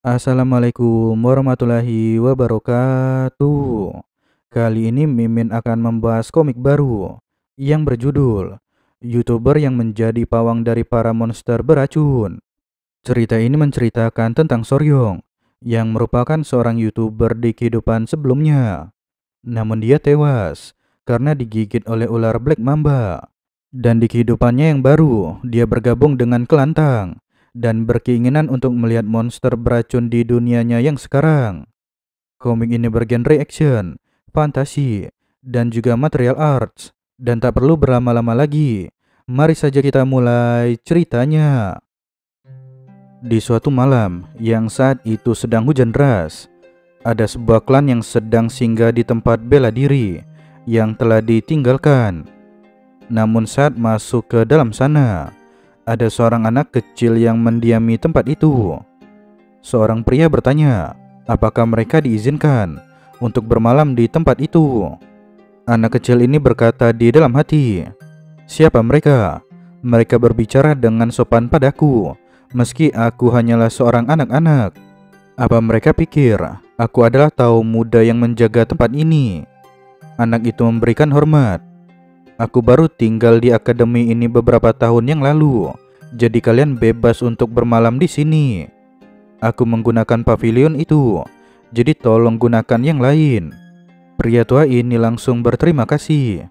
Assalamualaikum warahmatullahi wabarakatuh. Kali ini Mimin akan membahas komik baru yang berjudul YouTuber yang menjadi pawang dari para monster beracun. Cerita ini menceritakan tentang Soryong yang merupakan seorang YouTuber di kehidupan sebelumnya. Namun dia tewas karena digigit oleh ular Black Mamba. Dan di kehidupannya yang baru, dia bergabung dengan Kelantang dan berkeinginan untuk melihat monster beracun di dunianya yang sekarang. Komik ini bergenre action, fantasi, dan juga material arts. Dan tak perlu berlama-lama lagi, mari saja kita mulai ceritanya. Di suatu malam yang saat itu sedang hujan deras, ada sebuah klan yang sedang singgah di tempat bela diri yang telah ditinggalkan. Namun saat masuk ke dalam sana, ada seorang anak kecil yang mendiami tempat itu. Seorang pria bertanya, apakah mereka diizinkan untuk bermalam di tempat itu? Anak kecil ini berkata di dalam hati, siapa mereka? Mereka berbicara dengan sopan padaku, meski aku hanyalah seorang anak-anak. Apa mereka pikir aku adalah kaum muda yang menjaga tempat ini? Anak itu memberikan hormat. Aku baru tinggal di akademi ini beberapa tahun yang lalu, jadi kalian bebas untuk bermalam di sini. Aku menggunakan pavilion itu, jadi tolong gunakan yang lain. Pria tua ini langsung berterima kasih.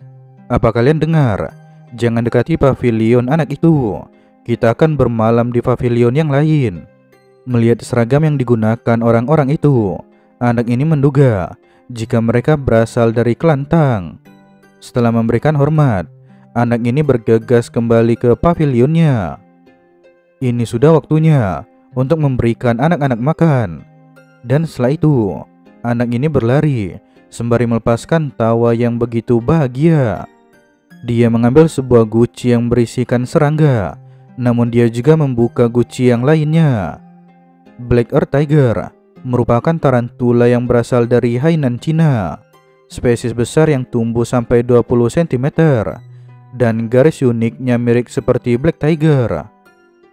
Apa kalian dengar? Jangan dekati pavilion anak itu. Kita akan bermalam di pavilion yang lain. Melihat seragam yang digunakan orang-orang itu, anak ini menduga jika mereka berasal dari Kelantang. Setelah memberikan hormat, anak ini bergegas kembali ke pavilionnya. Ini sudah waktunya untuk memberikan anak-anak makan. Dan setelah itu, anak ini berlari sembari melepaskan tawa yang begitu bahagia. Dia mengambil sebuah guci yang berisikan serangga, namun dia juga membuka guci yang lainnya. Black Earth Tiger merupakan tarantula yang berasal dari Hainan, Cina. Spesies besar yang tumbuh sampai 20 cm dan garis uniknya mirip seperti Black Tiger.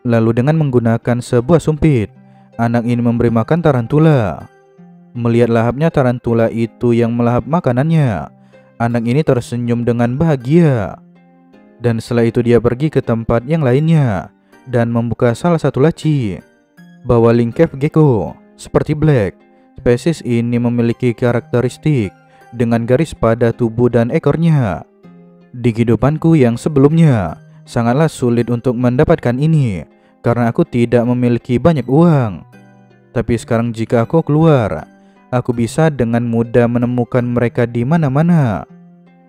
Lalu dengan menggunakan sebuah sumpit, anak ini memberi makan tarantula. Melihat lahapnya tarantula itu yang melahap makanannya, anak ini tersenyum dengan bahagia. Dan setelah itu dia pergi ke tempat yang lainnya dan membuka salah satu laci. Bawa Link Cave Gecko seperti Black. Spesies ini memiliki karakteristik dengan garis pada tubuh dan ekornya. Di kehidupanku yang sebelumnya, sangatlah sulit untuk mendapatkan ini karena aku tidak memiliki banyak uang. Tapi sekarang jika aku keluar, aku bisa dengan mudah menemukan mereka di mana-mana.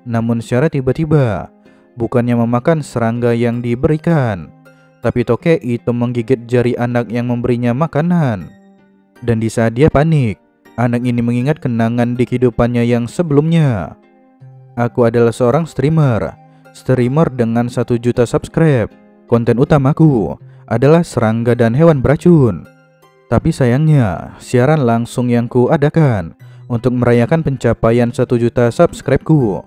Namun secara tiba-tiba, bukannya memakan serangga yang diberikan, tapi tokek itu menggigit jari anak yang memberinya makanan. Dan di saat dia panik, anak ini mengingat kenangan di kehidupannya yang sebelumnya. Aku adalah seorang streamer dengan 1 juta subscribe. Konten utamaku adalah serangga dan hewan beracun. Tapi sayangnya, siaran langsung yang ku adakan untuk merayakan pencapaian 1 juta subscribeku,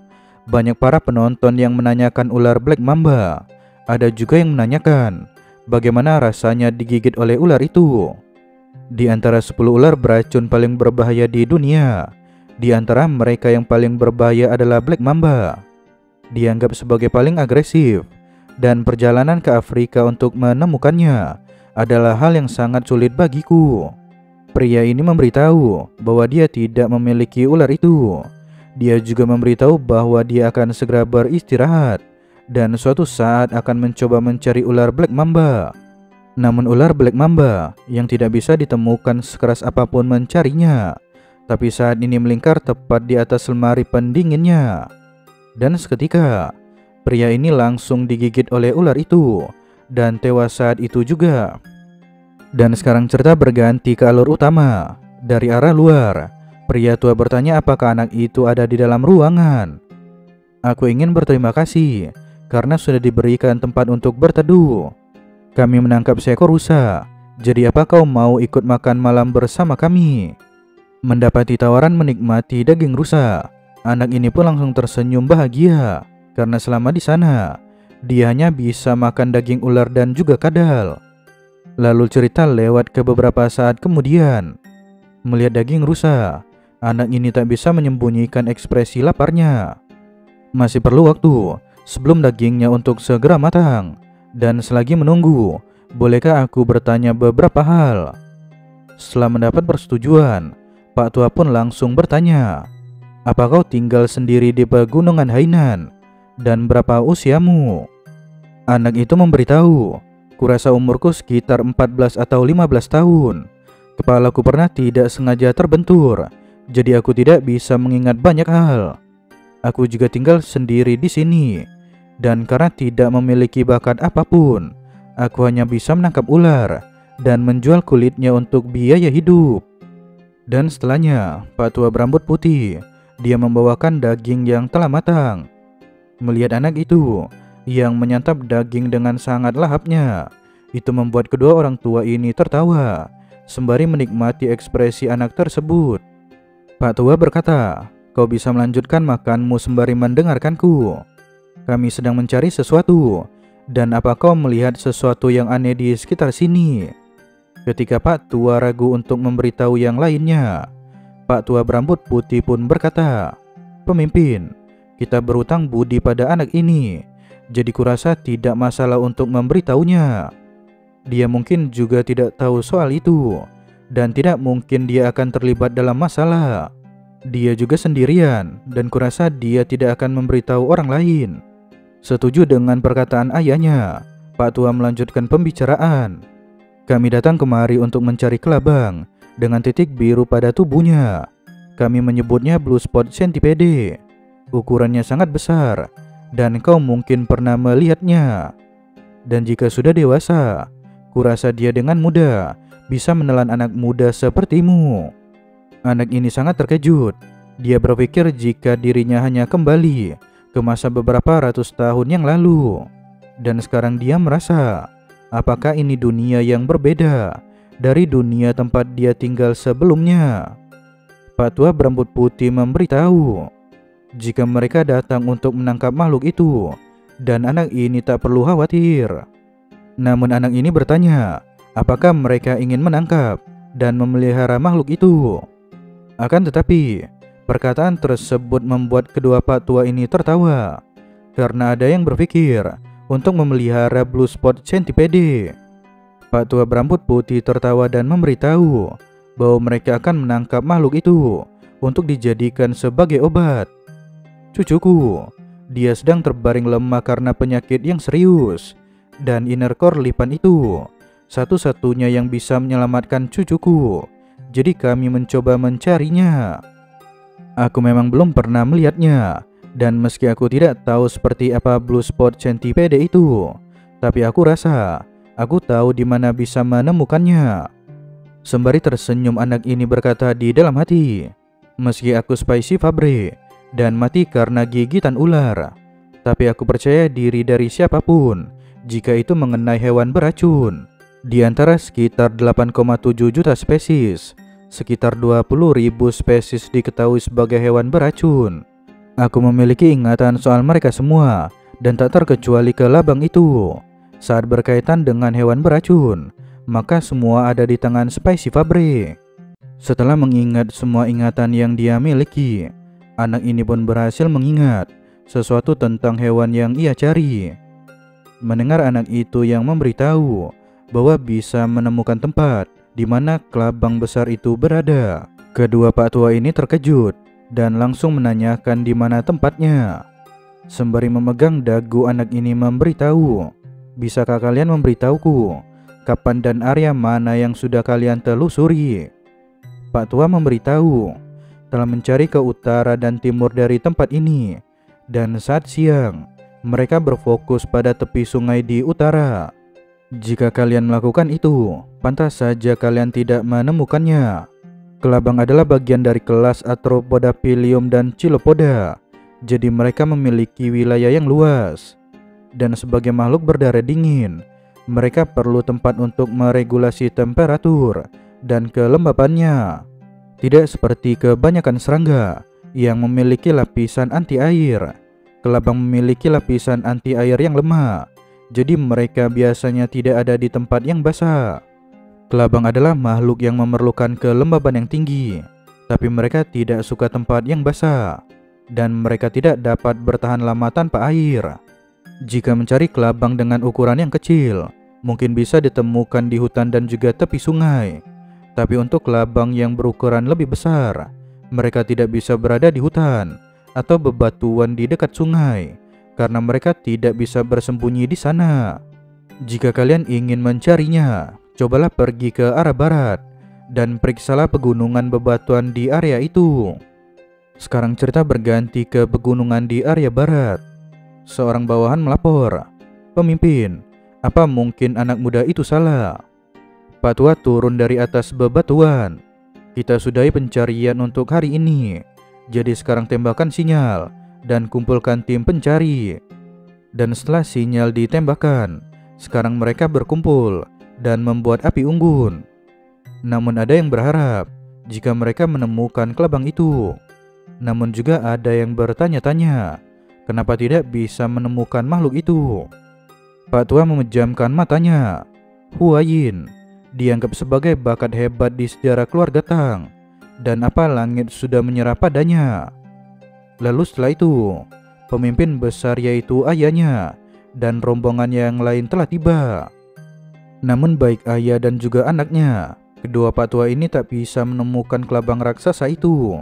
banyak para penonton yang menanyakan ular Black Mamba. Ada juga yang menanyakan bagaimana rasanya digigit oleh ular itu. Di antara 10 ular beracun paling berbahaya di dunia, di antara mereka yang paling berbahaya adalah Black Mamba. Dianggap sebagai paling agresif, dan perjalanan ke Afrika untuk menemukannya adalah hal yang sangat sulit bagiku. Pria ini memberitahu bahwa dia tidak memiliki ular itu. Dia juga memberitahu bahwa dia akan segera beristirahat dan suatu saat akan mencoba mencari ular Black Mamba. Namun ular Black Mamba yang tidak bisa ditemukan sekeras apapun mencarinya, tapi saat ini melingkar tepat di atas lemari pendinginnya. Dan seketika, pria ini langsung digigit oleh ular itu dan tewas saat itu juga. Dan sekarang cerita berganti ke alur utama. Dari arah luar, pria tua bertanya apakah anak itu ada di dalam ruangan. Aku ingin berterima kasih karena sudah diberikan tempat untuk berteduh. Kami menangkap seekor rusa Jadi apa kau mau ikut makan malam bersama kami?" Mendapati tawaran menikmati daging rusa, anak ini pun langsung tersenyum bahagia karena selama di sana dia hanya bisa makan daging ular dan juga kadal. Lalu cerita lewat ke beberapa saat kemudian. Melihat daging rusa, anak ini tak bisa menyembunyikan ekspresi laparnya. Masih perlu waktu sebelum dagingnya untuk segera matang. Dan selagi menunggu, bolehkah aku bertanya beberapa hal? Setelah mendapat persetujuan, Pak Tua pun langsung bertanya, "Apa kau tinggal sendiri di pegunungan Hainan? Dan berapa usiamu?" Anak itu memberitahu, "Kurasa umurku sekitar 14 atau 15 tahun. Kepalaku pernah tidak sengaja terbentur, jadi aku tidak bisa mengingat banyak hal. Aku juga tinggal sendiri di sini, dan karena tidak memiliki bakat apapun, aku hanya bisa menangkap ular dan menjual kulitnya untuk biaya hidup." Dan setelahnya, Pak Tua berambut putih, dia membawakan daging yang telah matang. Melihat anak itu yang menyantap daging dengan sangat lahapnya, itu membuat kedua orang tua ini tertawa sembari menikmati ekspresi anak tersebut. Pak Tua berkata, "Kau bisa melanjutkan makanmu sembari mendengarkanku. Kami sedang mencari sesuatu, dan apa kau melihat sesuatu yang aneh di sekitar sini?" Ketika Pak Tua ragu untuk memberitahu yang lainnya, Pak Tua berambut putih pun berkata, "Pemimpin, kita berutang budi pada anak ini, jadi kurasa tidak masalah untuk memberitahunya. Dia mungkin juga tidak tahu soal itu, dan tidak mungkin dia akan terlibat dalam masalah. Dia juga sendirian, dan kurasa dia tidak akan memberitahu orang lain." Setuju dengan perkataan ayahnya, Pak Tua melanjutkan pembicaraan. "Kami datang kemari untuk mencari kelabang dengan titik biru pada tubuhnya. Kami menyebutnya Blue Spot Centipede. Ukurannya sangat besar, dan kau mungkin pernah melihatnya. Dan jika sudah dewasa, kurasa dia dengan mudah bisa menelan anak muda sepertimu." Anak ini sangat terkejut. Dia berpikir jika dirinya hanya kembali ke masa beberapa ratus tahun yang lalu. Dan sekarang dia merasa, apakah ini dunia yang berbeda dari dunia tempat dia tinggal sebelumnya? Pak Tua berambut putih memberitahu, jika mereka datang untuk menangkap makhluk itu, dan anak ini tak perlu khawatir. Namun anak ini bertanya, apakah mereka ingin menangkap dan memelihara makhluk itu? Akan tetapi, perkataan tersebut membuat kedua Pak Tua ini tertawa, karena ada yang berpikir untuk memelihara Blue Spot Centipede. Pak Tua berambut putih tertawa dan memberitahu bahwa mereka akan menangkap makhluk itu untuk dijadikan sebagai obat. "Cucuku, dia sedang terbaring lemah karena penyakit yang serius, dan inner core lipan itu satu-satunya yang bisa menyelamatkan cucuku. Jadi kami mencoba mencarinya. Aku memang belum pernah melihatnya, dan meski aku tidak tahu seperti apa Blue Spot Centipede itu, tapi aku rasa aku tahu di mana bisa menemukannya." Sembari tersenyum, anak ini berkata di dalam hati, "Meski aku Spicy Fabre dan mati karena gigitan ular, tapi aku percaya diri dari siapapun jika itu mengenai hewan beracun. Di antara sekitar 8,7 juta spesies, sekitar 20.000 spesies diketahui sebagai hewan beracun. Aku memiliki ingatan soal mereka semua, dan tak terkecuali kelabang itu. Saat berkaitan dengan hewan beracun, maka semua ada di tangan Spicy Fabre." Setelah mengingat semua ingatan yang dia miliki, anak ini pun berhasil mengingat sesuatu tentang hewan yang ia cari. Mendengar anak itu yang memberitahu bahwa bisa menemukan tempat di mana kelabang besar itu berada, kedua Pak Tua ini terkejut dan langsung menanyakan di mana tempatnya. Sembari memegang dagu, anak ini memberitahu, "Bisakah kalian memberitahuku kapan dan area mana yang sudah kalian telusuri?" Pak Tua memberitahu, telah mencari ke utara dan timur dari tempat ini, dan saat siang mereka berfokus pada tepi sungai di utara. "Jika kalian melakukan itu, pantas saja kalian tidak menemukannya. Kelabang adalah bagian dari kelas Arthropoda, Pilium, dan Chilopoda. Jadi mereka memiliki wilayah yang luas. Dan sebagai makhluk berdarah dingin, Mereka perlu tempat untuk meregulasi temperatur dan kelembapannya. Tidak seperti kebanyakan serangga yang memiliki lapisan anti air. Kelabang memiliki lapisan anti air yang lemah, jadi mereka biasanya tidak ada di tempat yang basah. Kelabang adalah makhluk yang memerlukan kelembaban yang tinggi, tapi mereka tidak suka tempat yang basah, dan mereka tidak dapat bertahan lama tanpa air. Jika mencari kelabang dengan ukuran yang kecil, mungkin bisa ditemukan di hutan dan juga tepi sungai. Tapi untuk kelabang yang berukuran lebih besar, mereka tidak bisa berada di hutan atau bebatuan di dekat sungai, karena mereka tidak bisa bersembunyi di sana. Jika kalian ingin mencarinya, cobalah pergi ke arah barat dan periksalah pegunungan bebatuan di area itu. Sekarang cerita berganti ke pegunungan di area barat. Seorang bawahan melapor, "Pemimpin, apa mungkin anak muda itu salah?" Pak Tua turun dari atas bebatuan. "Kita sudahi pencarian untuk hari ini. Jadi sekarang tembakkan sinyal dan kumpulkan tim pencari." Dan setelah sinyal ditembakkan, sekarang mereka berkumpul dan membuat api unggun. Namun ada yang berharap jika mereka menemukan kelabang itu. Namun juga ada yang bertanya-tanya, kenapa tidak bisa menemukan makhluk itu. Pak Tua memejamkan matanya. Huayin dianggap sebagai bakat hebat di sejarah keluarga Tang, dan apa langit sudah menyerah padanya. Lalu setelah itu, pemimpin besar yaitu ayahnya dan rombongan yang lain telah tiba. Namun baik ayah dan juga anaknya, kedua Pak Tua ini tak bisa menemukan kelabang raksasa itu.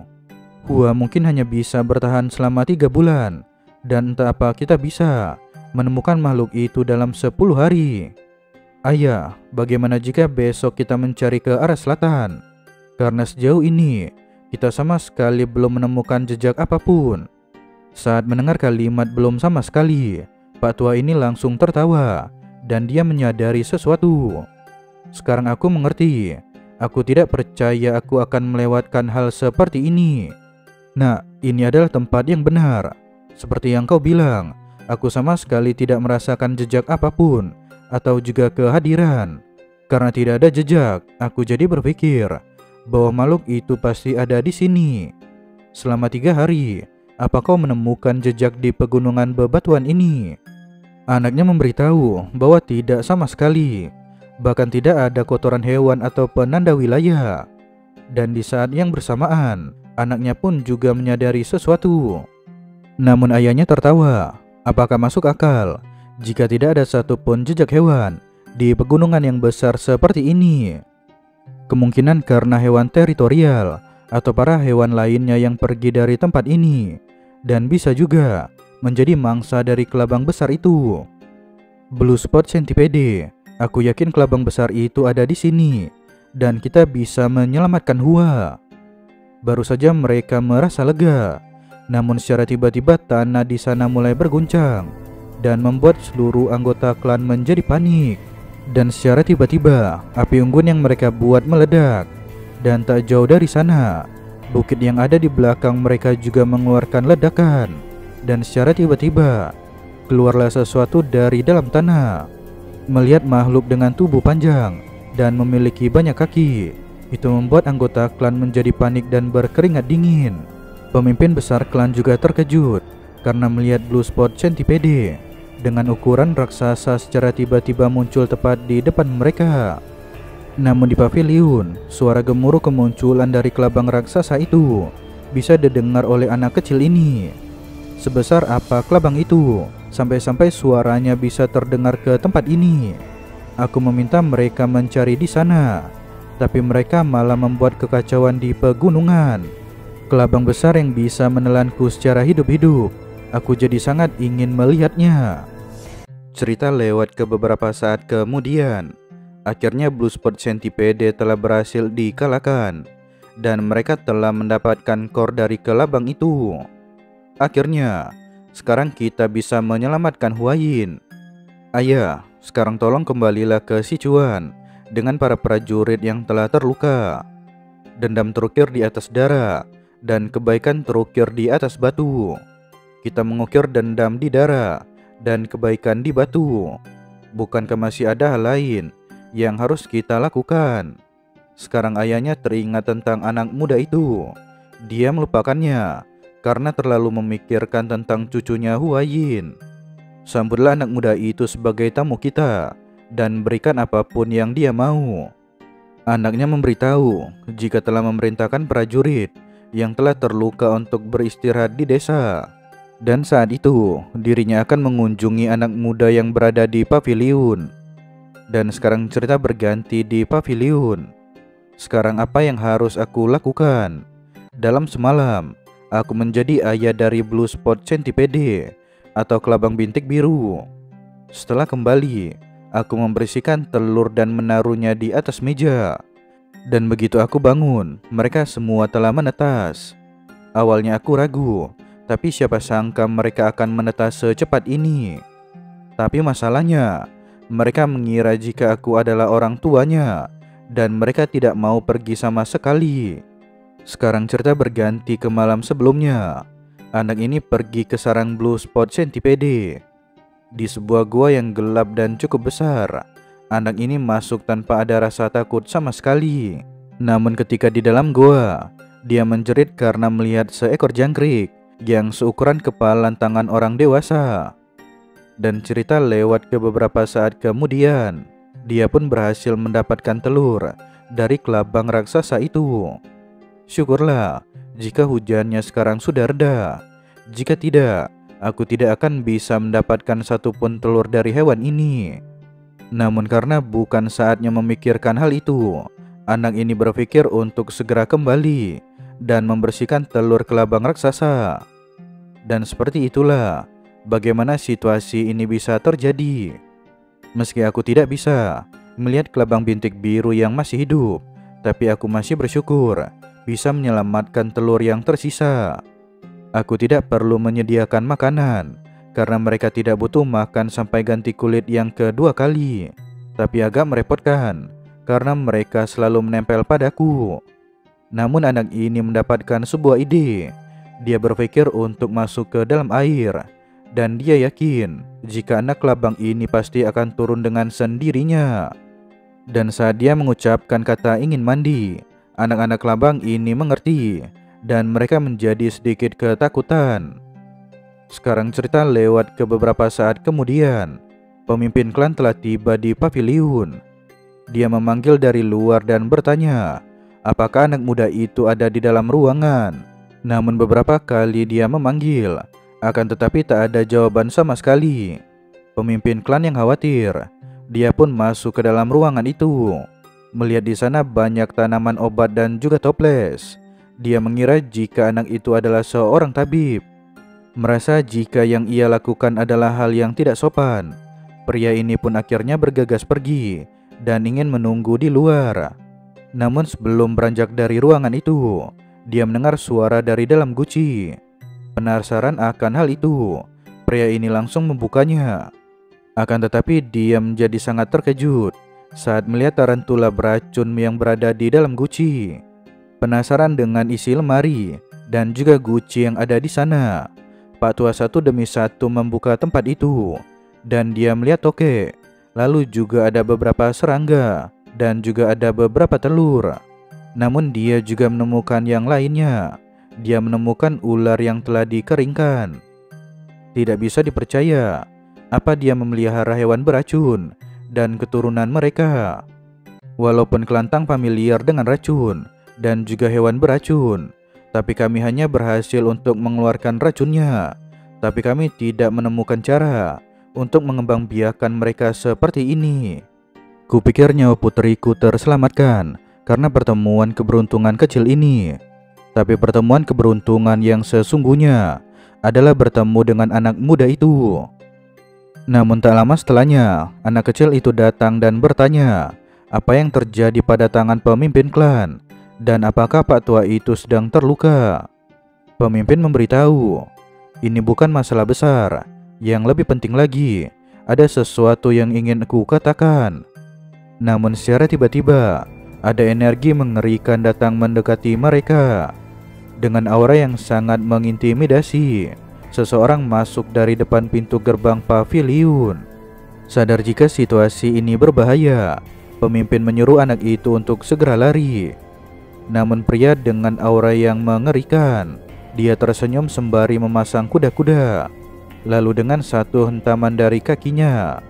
Hua mungkin hanya bisa bertahan selama 3 bulan, dan entah apa kita bisa menemukan makhluk itu dalam 10 hari. "Ayah, bagaimana jika besok kita mencari ke arah selatan? Karena sejauh ini, kita sama sekali belum menemukan jejak apapun." Saat mendengar kalimat "belum sama sekali", Pak Tua ini langsung tertawa, dan dia menyadari sesuatu. "Sekarang aku mengerti. Aku tidak percaya aku akan melewatkan hal seperti ini. Nah, ini adalah tempat yang benar. Seperti yang kau bilang, aku sama sekali tidak merasakan jejak apapun atau juga kehadiran. Karena tidak ada jejak, aku jadi berpikir bahwa makhluk itu pasti ada di sini. Selama 3 hari, apa kau menemukan jejak di pegunungan bebatuan ini?" Anaknya memberitahu bahwa tidak sama sekali. Bahkan tidak ada kotoran hewan atau penanda wilayah. Dan di saat yang bersamaan, anaknya pun juga menyadari sesuatu. Namun ayahnya tertawa. Apakah masuk akal jika tidak ada satupun jejak hewan di pegunungan yang besar seperti ini? Kemungkinan karena hewan teritorial atau para hewan lainnya yang pergi dari tempat ini, dan bisa juga menjadi mangsa dari kelabang besar itu. Blue Spot Centipede, aku yakin kelabang besar itu ada di sini, dan kita bisa menyelamatkan Hua. Baru saja mereka merasa lega, namun secara tiba-tiba tanah di sana mulai berguncang dan membuat seluruh anggota klan menjadi panik. Dan secara tiba-tiba, api unggun yang mereka buat meledak. Dan tak jauh dari sana, bukit yang ada di belakang mereka juga mengeluarkan ledakan. Dan secara tiba-tiba, keluarlah sesuatu dari dalam tanah. Melihat makhluk dengan tubuh panjang dan memiliki banyak kaki, itu membuat anggota klan menjadi panik dan berkeringat dingin. Pemimpin besar klan juga terkejut karena melihat Blue Spot Centipede dengan ukuran raksasa secara tiba-tiba muncul tepat di depan mereka. Namun di pavilion, suara gemuruh kemunculan dari kelabang raksasa itu bisa didengar oleh anak kecil ini. Sebesar apa kelabang itu sampai-sampai suaranya bisa terdengar ke tempat ini? Aku meminta mereka mencari di sana, tapi mereka malah membuat kekacauan di pegunungan. Kelabang besar yang bisa menelanku secara hidup-hidup. Aku jadi sangat ingin melihatnya. Cerita lewat ke beberapa saat kemudian. Akhirnya Blue Spot Centipede telah berhasil dikalahkan, dan mereka telah mendapatkan core dari kelabang itu. Akhirnya, sekarang kita bisa menyelamatkan Huayin. Ayah, sekarang tolong kembalilah ke Sichuan dengan para prajurit yang telah terluka. Dendam terukir di atas darah, dan kebaikan terukir di atas batu. Kita mengukir dendam di darah dan kebaikan di batu. bukankah masih ada hal lain yang harus kita lakukan? Sekarang ayahnya teringat tentang anak muda itu. Dia melupakannya karena terlalu memikirkan tentang cucunya Huayin. Sambutlah anak muda itu sebagai tamu kita dan berikan apapun yang dia mau. Anaknya memberitahu jika telah memerintahkan prajurit yang telah terluka untuk beristirahat di desa. Dan saat itu dirinya akan mengunjungi anak muda yang berada di paviliun. Dan sekarang cerita berganti di paviliun. Sekarang apa yang harus aku lakukan? Dalam semalam aku menjadi ayah dari Blue Spot Centipede atau kelabang bintik biru. Setelah kembali, aku membersihkan telur dan menaruhnya di atas meja. Dan begitu aku bangun, mereka semua telah menetas. Awalnya aku ragu, tapi siapa sangka mereka akan menetas secepat ini. Tapi masalahnya, mereka mengira jika aku adalah orang tuanya, dan mereka tidak mau pergi sama sekali. Sekarang cerita berganti ke malam sebelumnya. Anak ini pergi ke sarang Blue Spot Centipede. Di sebuah gua yang gelap dan cukup besar, anak ini masuk tanpa ada rasa takut sama sekali. Namun ketika di dalam gua, dia menjerit karena melihat seekor jangkrik yang seukuran kepala tangan orang dewasa. Dan cerita lewat ke beberapa saat kemudian, dia pun berhasil mendapatkan telur dari kelabang raksasa itu. Syukurlah jika hujannya sekarang sudah reda. Jika tidak, aku tidak akan bisa mendapatkan satupun telur dari hewan ini. Namun karena bukan saatnya memikirkan hal itu, anak ini berpikir untuk segera kembali dan membersihkan telur kelabang raksasa. Dan seperti itulah bagaimana situasi ini bisa terjadi. Meski aku tidak bisa melihat kelabang bintik biru yang masih hidup, tapi aku masih bersyukur bisa menyelamatkan telur yang tersisa. Aku tidak perlu menyediakan makanan karena mereka tidak butuh makan sampai ganti kulit yang kedua kali. Tapi agak merepotkan karena mereka selalu menempel padaku. Namun anak ini mendapatkan sebuah ide. Dia berpikir untuk masuk ke dalam air, dan dia yakin jika anak kelabang ini pasti akan turun dengan sendirinya. Dan saat dia mengucapkan kata ingin mandi, anak-anak kelabang ini mengerti dan mereka menjadi sedikit ketakutan. Sekarang cerita lewat ke beberapa saat kemudian. Pemimpin klan telah tiba di paviliun. Dia memanggil dari luar dan bertanya apakah anak muda itu ada di dalam ruangan. Namun beberapa kali dia memanggil, akan tetapi tak ada jawaban sama sekali. Pemimpin klan yang khawatir, dia pun masuk ke dalam ruangan itu. Melihat di sana banyak tanaman obat dan juga toples, dia mengira jika anak itu adalah seorang tabib. Merasa jika yang ia lakukan adalah hal yang tidak sopan, pria ini pun akhirnya bergegas pergi dan ingin menunggu di luar. Namun sebelum beranjak dari ruangan itu, dia mendengar suara dari dalam guci. Penasaran akan hal itu, pria ini langsung membukanya. Akan tetapi dia menjadi sangat terkejut saat melihat tarantula beracun yang berada di dalam guci. Penasaran dengan isi lemari dan juga guci yang ada di sana, Pak Tua satu demi satu membuka tempat itu dan dia melihat tokek. Lalu juga ada beberapa serangga dan juga ada beberapa telur. Namun dia juga menemukan yang lainnya. Dia menemukan ular yang telah dikeringkan. Tidak bisa dipercaya, apa dia memelihara hewan beracun dan keturunan mereka. Walaupun kelantang familiar dengan racun dan juga hewan beracun, tapi kami hanya berhasil untuk mengeluarkan racunnya. Tapi kami tidak menemukan cara untuk mengembangbiakan mereka seperti ini. Kupikir nyawa putriku terselamatkan karena pertemuan keberuntungan kecil ini. Tapi pertemuan keberuntungan yang sesungguhnya adalah bertemu dengan anak muda itu. Namun tak lama setelahnya, anak kecil itu datang dan bertanya apa yang terjadi pada tangan pemimpin klan dan apakah Pak Tua itu sedang terluka. Pemimpin memberitahu, ini bukan masalah besar. Yang lebih penting lagi, ada sesuatu yang ingin aku katakan. Namun secara tiba-tiba, ada energi mengerikan datang mendekati mereka. Dengan aura yang sangat mengintimidasi, seseorang masuk dari depan pintu gerbang paviliun. Sadar jika situasi ini berbahaya, pemimpin menyuruh anak itu untuk segera lari. Namun pria dengan aura yang mengerikan, dia tersenyum sembari memasang kuda-kuda. Lalu dengan satu hentaman dari kakinya,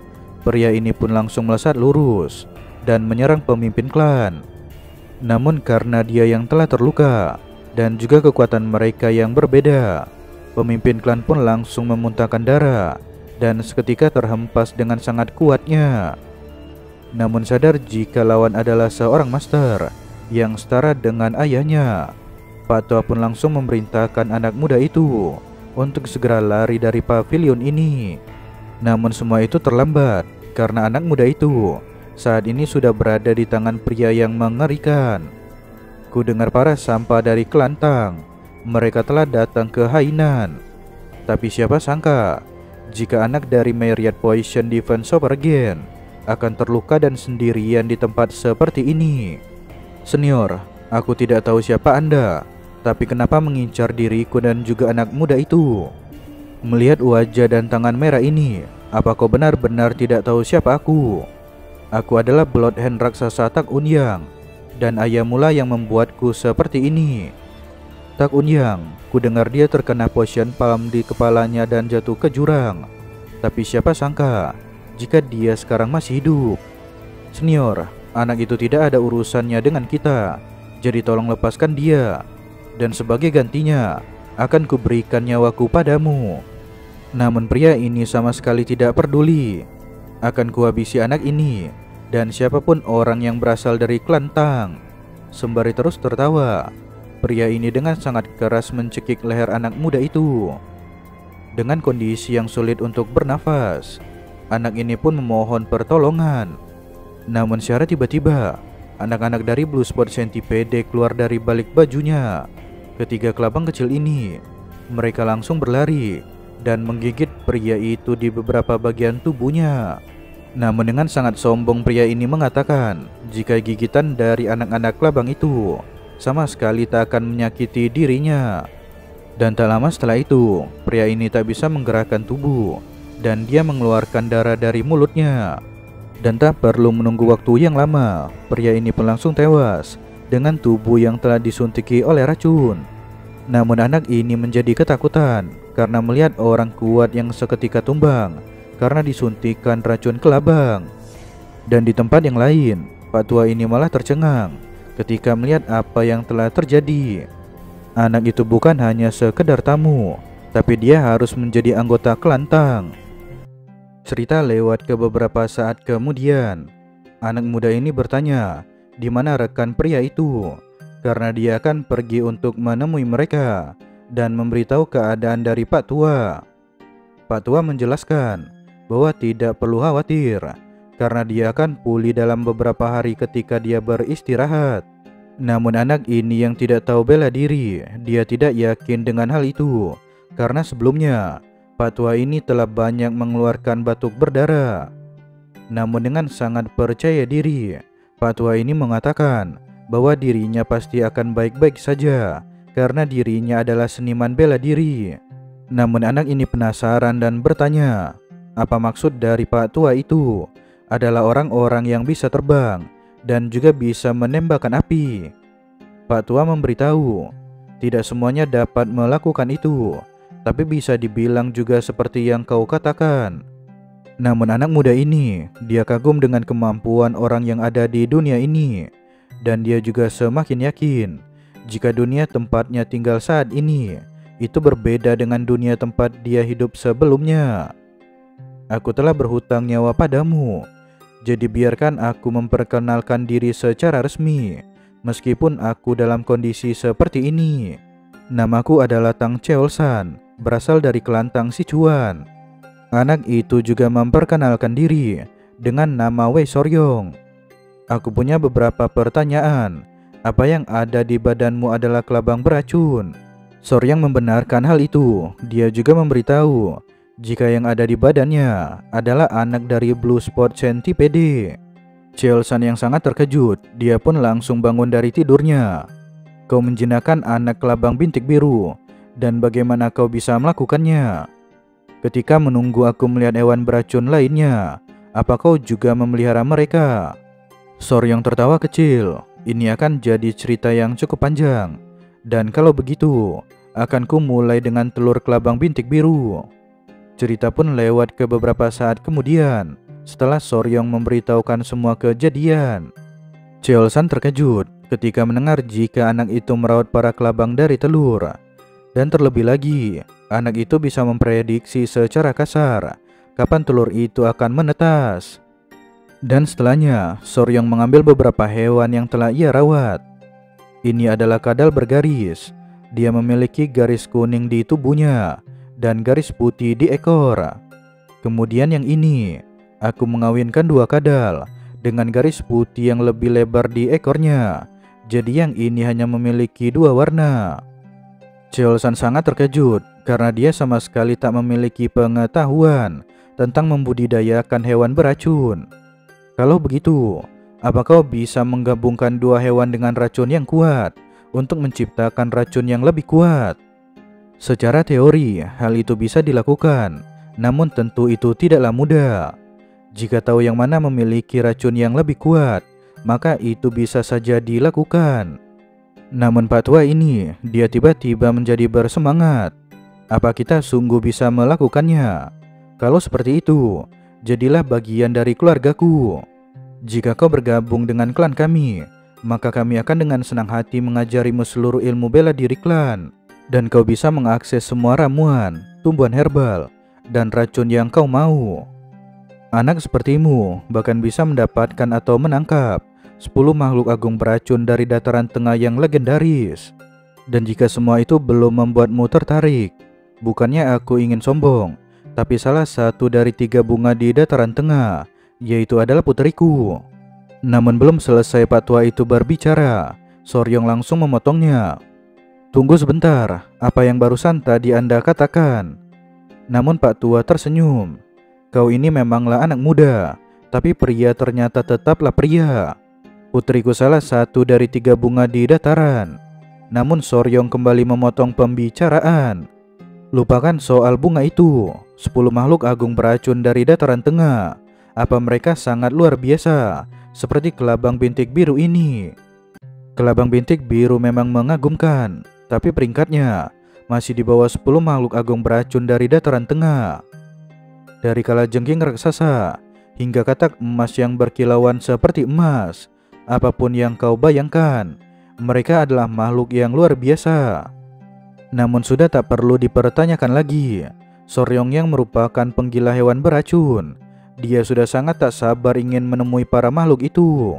pria ini pun langsung melesat lurus dan menyerang pemimpin klan. Namun karena dia yang telah terluka dan juga kekuatan mereka yang berbeda, pemimpin klan pun langsung memuntahkan darah dan seketika terhempas dengan sangat kuatnya. Namun sadar jika lawan adalah seorang master yang setara dengan ayahnya, Pak Tua pun langsung memerintahkan anak muda itu untuk segera lari dari pavilion ini. Namun semua itu terlambat karena anak muda itu saat ini sudah berada di tangan pria yang mengerikan. Ku dengar para sampah dari Kelantang, mereka telah datang ke Hainan. Tapi siapa sangka jika anak dari Myriad Poison Defense Supergen akan terluka dan sendirian di tempat seperti ini. Senior, aku tidak tahu siapa Anda, tapi kenapa mengincar diriku dan juga anak muda itu? Melihat wajah dan tangan merah ini, apa kau benar-benar tidak tahu siapa aku? Aku adalah Bloodhand raksasa Tak Unyang, dan ayah mula yang membuatku seperti ini. Tak Unyang, ku dengar dia terkena potion palm di kepalanya dan jatuh ke jurang. Tapi siapa sangka jika dia sekarang masih hidup. Senior, anak itu tidak ada urusannya dengan kita, jadi tolong lepaskan dia. Dan sebagai gantinya, akan kuberikan nyawaku padamu. Namun pria ini sama sekali tidak peduli. Akan kuhabisi anak ini dan siapapun orang yang berasal dari Kelantang. Sembari terus tertawa, pria ini dengan sangat keras mencekik leher anak muda itu. Dengan kondisi yang sulit untuk bernafas, anak ini pun memohon pertolongan. Namun secara tiba-tiba, anak-anak dari Blue Spot Centipede keluar dari balik bajunya. Ketiga kelabang kecil ini, mereka langsung berlari dan menggigit pria itu di beberapa bagian tubuhnya. Namun dengan sangat sombong pria ini mengatakan jika gigitan dari anak-anak kelabang itu sama sekali tak akan menyakiti dirinya. Dan tak lama setelah itu, pria ini tak bisa menggerakkan tubuh dan dia mengeluarkan darah dari mulutnya. Dan tak perlu menunggu waktu yang lama, pria ini pun langsung tewas dengan tubuh yang telah disuntik oleh racun. Namun anak ini menjadi ketakutan karena melihat orang kuat yang seketika tumbang karena disuntikan racun kelabang. Dan di tempat yang lain, Pak Tua ini malah tercengang ketika melihat apa yang telah terjadi. Anak itu bukan hanya sekedar tamu, tapi dia harus menjadi anggota Kelantang. Cerita lewat ke beberapa saat kemudian, anak muda ini bertanya di mana rekan pria itu, karena dia akan pergi untuk menemui mereka dan memberitahu keadaan dari Pak Tua. Pak Tua menjelaskan bahwa tidak perlu khawatir karena dia akan pulih dalam beberapa hari ketika dia beristirahat. Namun anak ini yang tidak tahu bela diri, dia tidak yakin dengan hal itu karena sebelumnya Pak Tua ini telah banyak mengeluarkan batuk berdarah. Namun dengan sangat percaya diri, Pak Tua ini mengatakan bahwa dirinya pasti akan baik-baik saja karena dirinya adalah seniman bela diri. Namun anak ini penasaran dan bertanya, apa maksud dari Pak Tua itu adalah orang-orang yang bisa terbang dan juga bisa menembakkan api. Pak Tua memberitahu, tidak semuanya dapat melakukan itu, tapi bisa dibilang juga seperti yang kau katakan. Namun anak muda ini, dia kagum dengan kemampuan orang yang ada di dunia ini. Dan dia juga semakin yakin jika dunia tempatnya tinggal saat ini itu berbeda dengan dunia tempat dia hidup sebelumnya. Aku telah berhutang nyawa padamu, jadi biarkan aku memperkenalkan diri secara resmi. Meskipun aku dalam kondisi seperti ini, namaku adalah Tang Cheolsan, berasal dari Kelantang Sichuan. Anak itu juga memperkenalkan diri dengan nama Wei Soryong. Aku punya beberapa pertanyaan. Apa yang ada di badanmu adalah kelabang beracun? Soryong membenarkan hal itu. Dia juga memberitahu jika yang ada di badannya adalah anak dari Blue Spot Centipede. Cheolsan yang sangat terkejut, dia pun langsung bangun dari tidurnya. Kau menjinakkan anak kelabang bintik biru, dan bagaimana kau bisa melakukannya? Ketika menunggu aku melihat hewan beracun lainnya, Apa kau juga memelihara mereka? Soryong tertawa kecil. Ini akan jadi cerita yang cukup panjang. Dan kalau begitu, akan ku mulai dengan telur kelabang bintik biru. Cerita pun lewat ke beberapa saat kemudian, setelah Soryong memberitahukan semua kejadian. Cheolsan terkejut ketika mendengar jika anak itu merawat para kelabang dari telur. Dan terlebih lagi, anak itu bisa memprediksi secara kasar kapan telur itu akan menetas. Dan setelahnya, Soryong mengambil beberapa hewan yang telah ia rawat. Ini adalah kadal bergaris. Dia memiliki garis kuning di tubuhnya dan garis putih di ekor. Kemudian yang ini, aku mengawinkan dua kadal dengan garis putih yang lebih lebar di ekornya. Jadi yang ini hanya memiliki dua warna. Cheolsan sangat terkejut karena dia sama sekali tak memiliki pengetahuan tentang membudidayakan hewan beracun. Kalau begitu, apa kau bisa menggabungkan dua hewan dengan racun yang kuat untuk menciptakan racun yang lebih kuat? Secara teori, hal itu bisa dilakukan, namun tentu itu tidaklah mudah. Jika tahu yang mana memiliki racun yang lebih kuat, maka itu bisa saja dilakukan. Namun Pak Tua ini, dia tiba-tiba menjadi bersemangat. Apa kita sungguh bisa melakukannya? Kalau seperti itu, jadilah bagian dari keluargaku. Jika kau bergabung dengan klan kami, maka kami akan dengan senang hati mengajarimu seluruh ilmu bela diri klan. Dan kau bisa mengakses semua ramuan, tumbuhan herbal, dan racun yang kau mau. Anak sepertimu bahkan bisa mendapatkan atau menangkap 10 makhluk agung beracun dari dataran tengah yang legendaris. Dan jika semua itu belum membuatmu tertarik, bukannya aku ingin sombong, tapi salah satu dari 3 bunga di dataran tengah, yaitu adalah putriku. Namun belum selesai Pak Tua itu berbicara, Soryong langsung memotongnya. Tunggu sebentar, apa yang barusan tadi Anda katakan? Namun Pak Tua tersenyum. Kau ini memanglah anak muda, tapi pria ternyata tetaplah pria. Putriku salah satu dari 3 bunga di dataran. Namun Soryong kembali memotong pembicaraan. Lupakan soal bunga itu. 10 makhluk agung beracun dari dataran tengah. Apa mereka sangat luar biasa, seperti kelabang bintik biru ini? Kelabang bintik biru memang mengagumkan, tapi peringkatnya masih di bawah 10 makhluk agung beracun dari dataran tengah. Dari kalajengking raksasa hingga katak emas yang berkilauan seperti emas, apapun yang kau bayangkan, mereka adalah makhluk yang luar biasa. Namun sudah tak perlu dipertanyakan lagi, Soryong yang merupakan penggila hewan beracun, dia sudah sangat tak sabar ingin menemui para makhluk itu.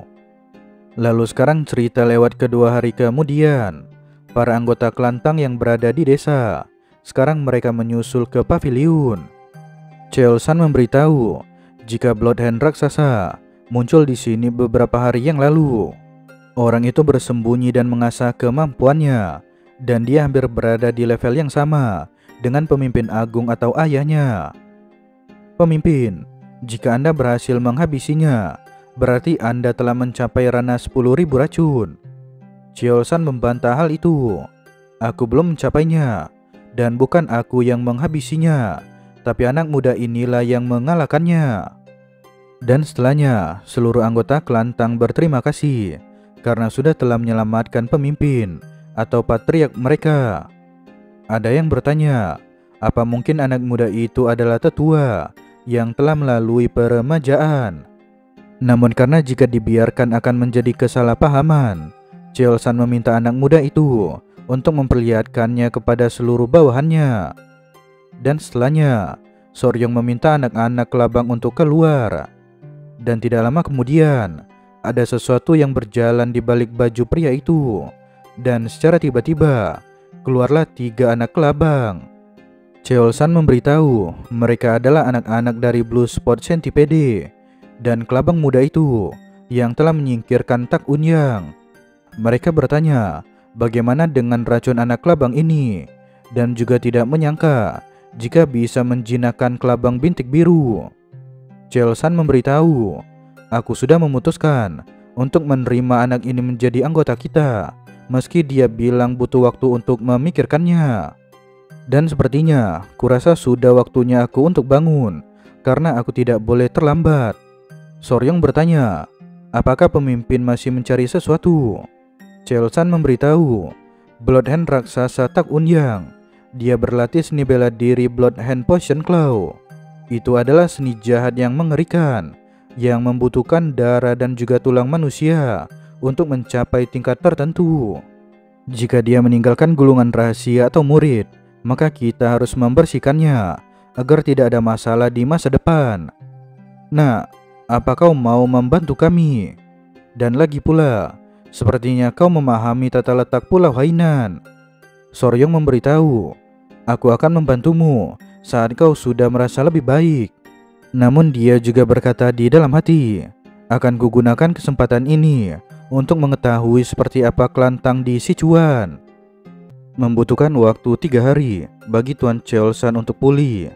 Lalu sekarang cerita lewat kedua hari kemudian. Para anggota kelantang yang berada di desa, sekarang mereka menyusul ke paviliun. Cheolsan memberitahu jika Bloodhand raksasa muncul di sini beberapa hari yang lalu. Orang itu bersembunyi dan mengasah kemampuannya, dan dia hampir berada di level yang sama dengan pemimpin agung atau ayahnya. Pemimpin, jika Anda berhasil menghabisinya, berarti Anda telah mencapai ranah 10.000 racun. Cheolsan membantah hal itu. Aku belum mencapainya, dan bukan aku yang menghabisinya, tapi anak muda inilah yang mengalahkannya. Dan setelahnya, seluruh anggota kelantang berterima kasih karena sudah telah menyelamatkan pemimpin atau patriark mereka. Ada yang bertanya, apa mungkin anak muda itu adalah tetua yang telah melalui peremajaan? Namun karena jika dibiarkan akan menjadi kesalahpahaman, Cheolsan meminta anak muda itu untuk memperlihatkannya kepada seluruh bawahannya. Dan setelahnya, Soryong meminta anak-anak kelabang untuk keluar. Dan tidak lama kemudian, ada sesuatu yang berjalan di balik baju pria itu. Dan secara tiba-tiba, keluarlah 3 anak kelabang. Cheolsan memberitahu mereka adalah anak-anak dari Blue Spot Centipede dan kelabang muda itu yang telah menyingkirkan Tak Unyang. Mereka bertanya bagaimana dengan racun anak kelabang ini, dan juga tidak menyangka jika bisa menjinakkan kelabang bintik biru. Cheolsan memberitahu, aku sudah memutuskan untuk menerima anak ini menjadi anggota kita, meski dia bilang butuh waktu untuk memikirkannya. Dan sepertinya, kurasa sudah waktunya aku untuk bangun, karena aku tidak boleh terlambat. Soryong bertanya, apakah pemimpin masih mencari sesuatu? Cheolsan memberitahu, Bloodhand raksasa Tak Unyang. Dia berlatih seni bela diri Bloodhand Potion Claw. Itu adalah seni jahat yang mengerikan, yang membutuhkan darah dan juga tulang manusia untuk mencapai tingkat tertentu. Jika dia meninggalkan gulungan rahasia atau murid, maka kita harus membersihkannya agar tidak ada masalah di masa depan. Nah, apa kau mau membantu kami? Dan lagi pula, sepertinya kau memahami tata letak Pulau Hainan. Soryong memberitahu, aku akan membantumu saat kau sudah merasa lebih baik. Namun dia juga berkata di dalam hati, akan kugunakan kesempatan ini untuk mengetahui seperti apa kelantang di Sichuan. Membutuhkan waktu 3 hari bagi Tuan Cheolsan untuk pulih.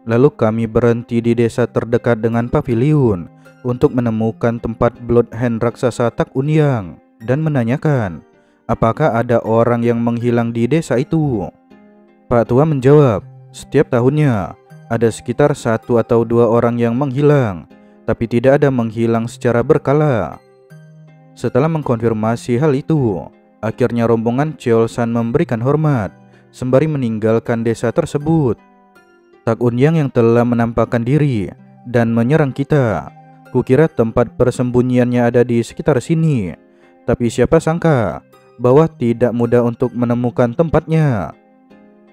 Lalu kami berhenti di desa terdekat dengan pavilion untuk menemukan tempat Bloodhand raksasa Tak Unyang dan menanyakan apakah ada orang yang menghilang di desa itu. Pak Tua menjawab, setiap tahunnya ada sekitar 1 atau 2 orang yang menghilang, tapi tidak ada menghilang secara berkala. Setelah mengkonfirmasi hal itu, akhirnya rombongan Cheolsan memberikan hormat sembari meninggalkan desa tersebut. Tak Unyang yang telah menampakkan diri dan menyerang kita. Kukira tempat persembunyiannya ada di sekitar sini, tapi siapa sangka bahwa tidak mudah untuk menemukan tempatnya.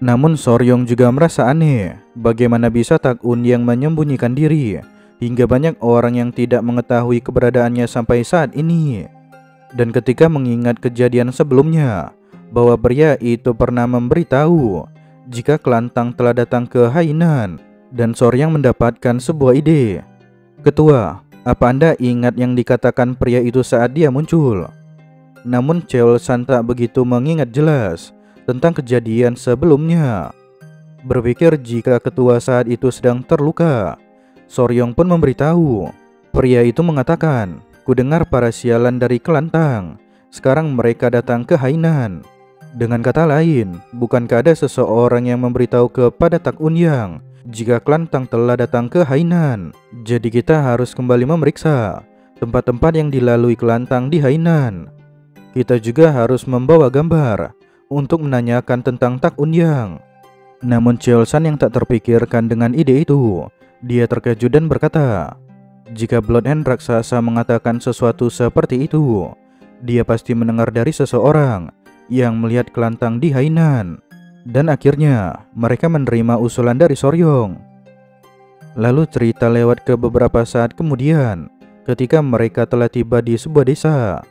Namun Soryong juga merasa aneh, bagaimana bisa Tak Unyang menyembunyikan diri hingga banyak orang yang tidak mengetahui keberadaannya sampai saat ini. Dan ketika mengingat kejadian sebelumnya, bahwa pria itu pernah memberitahu jika kelantang telah datang ke Hainan, dan Soryong mendapatkan sebuah ide. Ketua, apa Anda ingat yang dikatakan pria itu saat dia muncul? Namun Cheolsan tak begitu mengingat jelas tentang kejadian sebelumnya. Berpikir jika ketua saat itu sedang terluka, Soryong pun memberitahu, pria itu mengatakan, kudengar para sialan dari kelantang, sekarang mereka datang ke Hainan. Dengan kata lain, bukankah ada seseorang yang memberitahu kepada Tak Unyang jika kelantang telah datang ke Hainan? Jadi kita harus kembali memeriksa tempat-tempat yang dilalui kelantang di Hainan. Kita juga harus membawa gambar untuk menanyakan tentang Tak Unyang. Namun Cheolsan yang tak terpikirkan dengan ide itu, dia terkejut dan berkata, jika Bloodhand raksasa mengatakan sesuatu seperti itu, dia pasti mendengar dari seseorang yang melihat kelantang di Hainan. Dan akhirnya mereka menerima usulan dari Soryong. Lalu cerita lewat ke beberapa saat kemudian ketika mereka telah tiba di sebuah desa.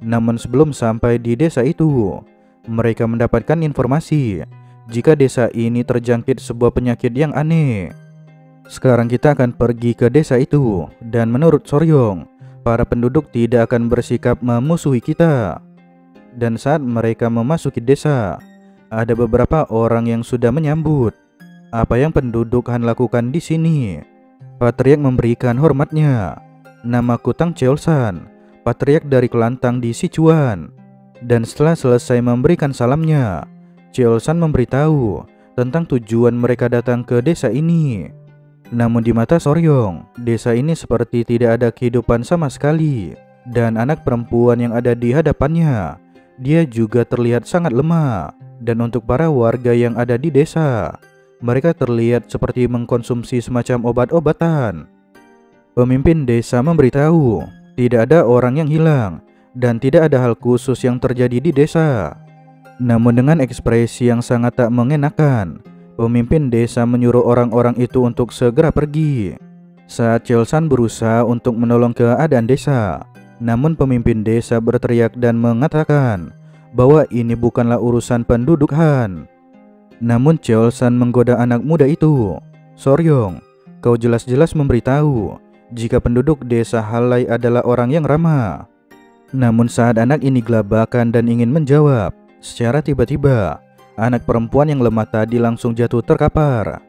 Namun sebelum sampai di desa itu, mereka mendapatkan informasi jika desa ini terjangkit sebuah penyakit yang aneh. Sekarang kita akan pergi ke desa itu, dan menurut Soryong, para penduduk tidak akan bersikap memusuhi kita. Dan saat mereka memasuki desa, ada beberapa orang yang sudah menyambut. Apa yang penduduk Han lakukan di sini? Patriark memberikan hormatnya. Namaku Tang Cheolsan, patriark dari kelantang di Sichuan. Dan setelah selesai memberikan salamnya, Cheolsan memberitahu tentang tujuan mereka datang ke desa ini. Namun di mata Soryong, desa ini seperti tidak ada kehidupan sama sekali. Dan anak perempuan yang ada di hadapannya, dia juga terlihat sangat lemah. Dan untuk para warga yang ada di desa, mereka terlihat seperti mengkonsumsi semacam obat-obatan. Pemimpin desa memberitahu, tidak ada orang yang hilang dan tidak ada hal khusus yang terjadi di desa. Namun dengan ekspresi yang sangat tak mengenakan, pemimpin desa menyuruh orang-orang itu untuk segera pergi. Saat Cheolsan berusaha untuk menolong keadaan desa, namun pemimpin desa berteriak dan mengatakan bahwa ini bukanlah urusan penduduk Han. Namun Cheolsan menggoda anak muda itu. Soryong, kau jelas-jelas memberitahu jika penduduk desa Halai adalah orang yang ramah. Namun saat anak ini gelabakan dan ingin menjawab, secara tiba-tiba anak perempuan yang lemah tadi langsung jatuh terkapar.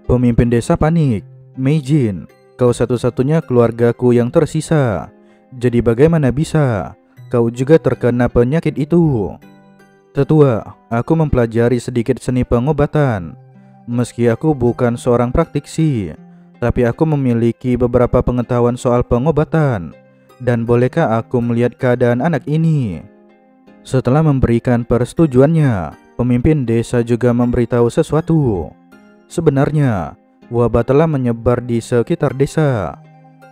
Pemimpin desa panik. Meijin, kau satu-satunya keluargaku yang tersisa. Jadi bagaimana bisa kau juga terkena penyakit itu? Tetua, aku mempelajari sedikit seni pengobatan. Meski aku bukan seorang praktisi, tapi aku memiliki beberapa pengetahuan soal pengobatan. Dan bolehkah aku melihat keadaan anak ini?" Setelah memberikan persetujuannya, pemimpin desa juga memberitahu sesuatu. Sebenarnya, wabah telah menyebar di sekitar desa.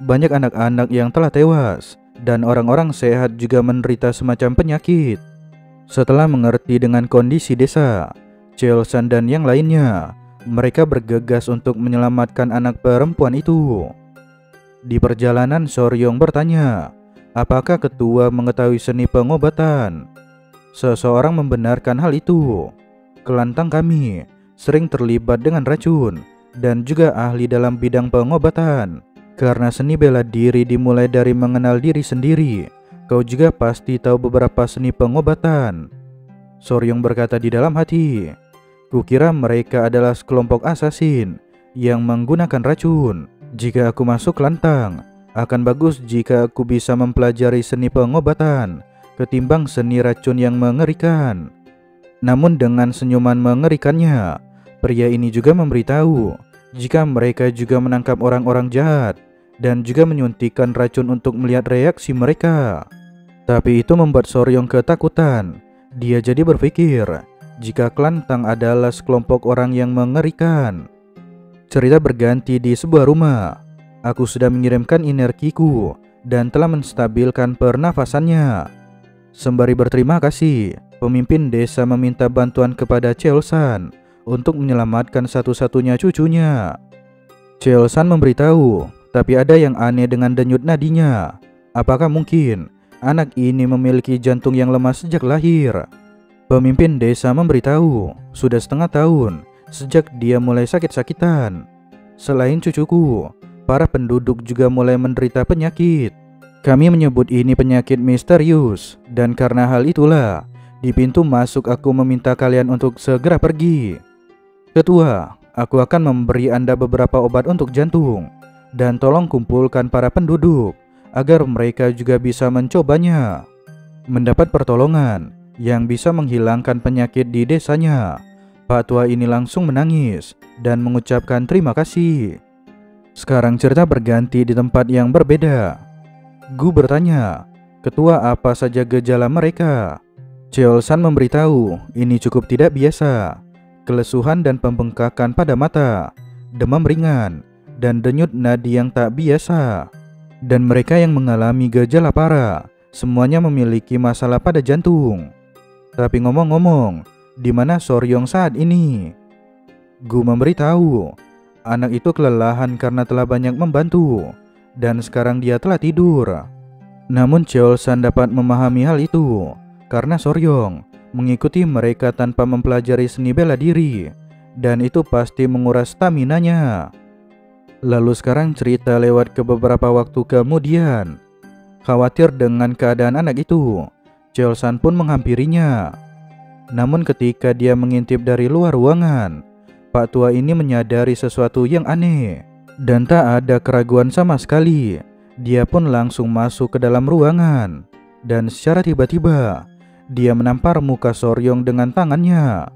Banyak anak-anak yang telah tewas, dan orang-orang sehat juga menderita semacam penyakit. Setelah mengerti dengan kondisi desa, Cheolsan dan yang lainnya, mereka bergegas untuk menyelamatkan anak perempuan itu. Di perjalanan, Soryong bertanya, apakah ketua mengetahui seni pengobatan? Seseorang membenarkan hal itu. Kelantang kami sering terlibat dengan racun dan juga ahli dalam bidang pengobatan. Karena seni bela diri dimulai dari mengenal diri sendiri, kau juga pasti tahu beberapa seni pengobatan. Soryong berkata di dalam hati, kukira mereka adalah sekelompok asasin yang menggunakan racun. Jika aku masuk kelantang, akan bagus jika aku bisa mempelajari seni pengobatan ketimbang seni racun yang mengerikan. Namun dengan senyuman mengerikannya, pria ini juga memberitahu jika mereka juga menangkap orang-orang jahat dan juga menyuntikkan racun untuk melihat reaksi mereka. Tapi itu membuat Soryong ketakutan. Dia jadi berpikir jika kelantang adalah sekelompok orang yang mengerikan. Cerita berganti di sebuah rumah. Aku sudah mengirimkan energiku dan telah menstabilkan pernafasannya. Sembari berterima kasih, pemimpin desa meminta bantuan kepada Cheolsan untuk menyelamatkan satu-satunya cucunya. Cheolsan memberitahu, tapi ada yang aneh dengan denyut nadinya. Apakah mungkin anak ini memiliki jantung yang lemah sejak lahir? Pemimpin desa memberitahu, sudah setengah tahun sejak dia mulai sakit-sakitan. Selain cucuku, para penduduk juga mulai menderita penyakit. Kami menyebut ini penyakit misterius, dan karena hal itulah, di pintu masuk aku meminta kalian untuk segera pergi. Ketua, aku akan memberi Anda beberapa obat untuk jantung, dan tolong kumpulkan para penduduk, agar mereka juga bisa mencobanya. Mendapat pertolongan yang bisa menghilangkan penyakit di desanya, Pak Tua ini langsung menangis dan mengucapkan terima kasih. Sekarang cerita berganti di tempat yang berbeda. Gu bertanya, ketua apa saja gejala mereka? Cheolsan memberitahu, ini cukup tidak biasa. Kelesuhan dan pembengkakan pada mata, demam ringan, dan denyut nadi yang tak biasa. Dan mereka yang mengalami gejala parah, semuanya memiliki masalah pada jantung. Tapi ngomong-ngomong, di mana Soryong saat ini? Gu memberitahu, anak itu kelelahan karena telah banyak membantu, dan sekarang dia telah tidur. Namun Cheolsan dapat memahami hal itu, karena Soryong mengikuti mereka tanpa mempelajari seni bela diri, dan itu pasti menguras staminanya. Lalu sekarang cerita lewat ke beberapa waktu kemudian. Khawatir dengan keadaan anak itu, Cheolsan pun menghampirinya. Namun ketika dia mengintip dari luar ruangan, Pak Tua ini menyadari sesuatu yang aneh. Dan tak ada keraguan sama sekali, dia pun langsung masuk ke dalam ruangan. Dan secara tiba-tiba, dia menampar muka Soryong dengan tangannya.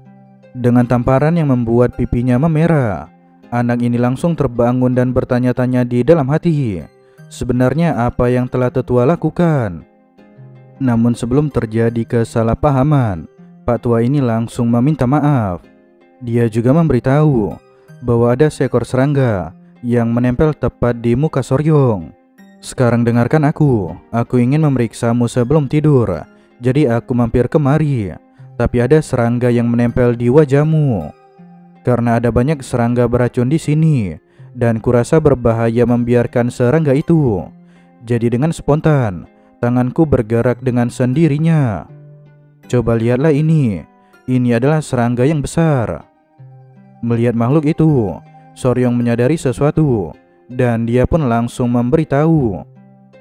Dengan tamparan yang membuat pipinya memerah, anak ini langsung terbangun dan bertanya-tanya di dalam hati, sebenarnya apa yang telah tetua lakukan. Namun sebelum terjadi kesalahpahaman, Pak Tua ini langsung meminta maaf. Dia juga memberitahu bahwa ada seekor serangga yang menempel tepat di muka Soryong. Sekarang dengarkan aku ingin memeriksamu sebelum tidur, jadi aku mampir kemari. Tapi ada serangga yang menempel di wajahmu. Karena ada banyak serangga beracun di sini, dan kurasa berbahaya membiarkan serangga itu. Jadi dengan spontan, tanganku bergerak dengan sendirinya. Coba lihatlah ini adalah serangga yang besar. Melihat makhluk itu, Soryong menyadari sesuatu, dan dia pun langsung memberitahu,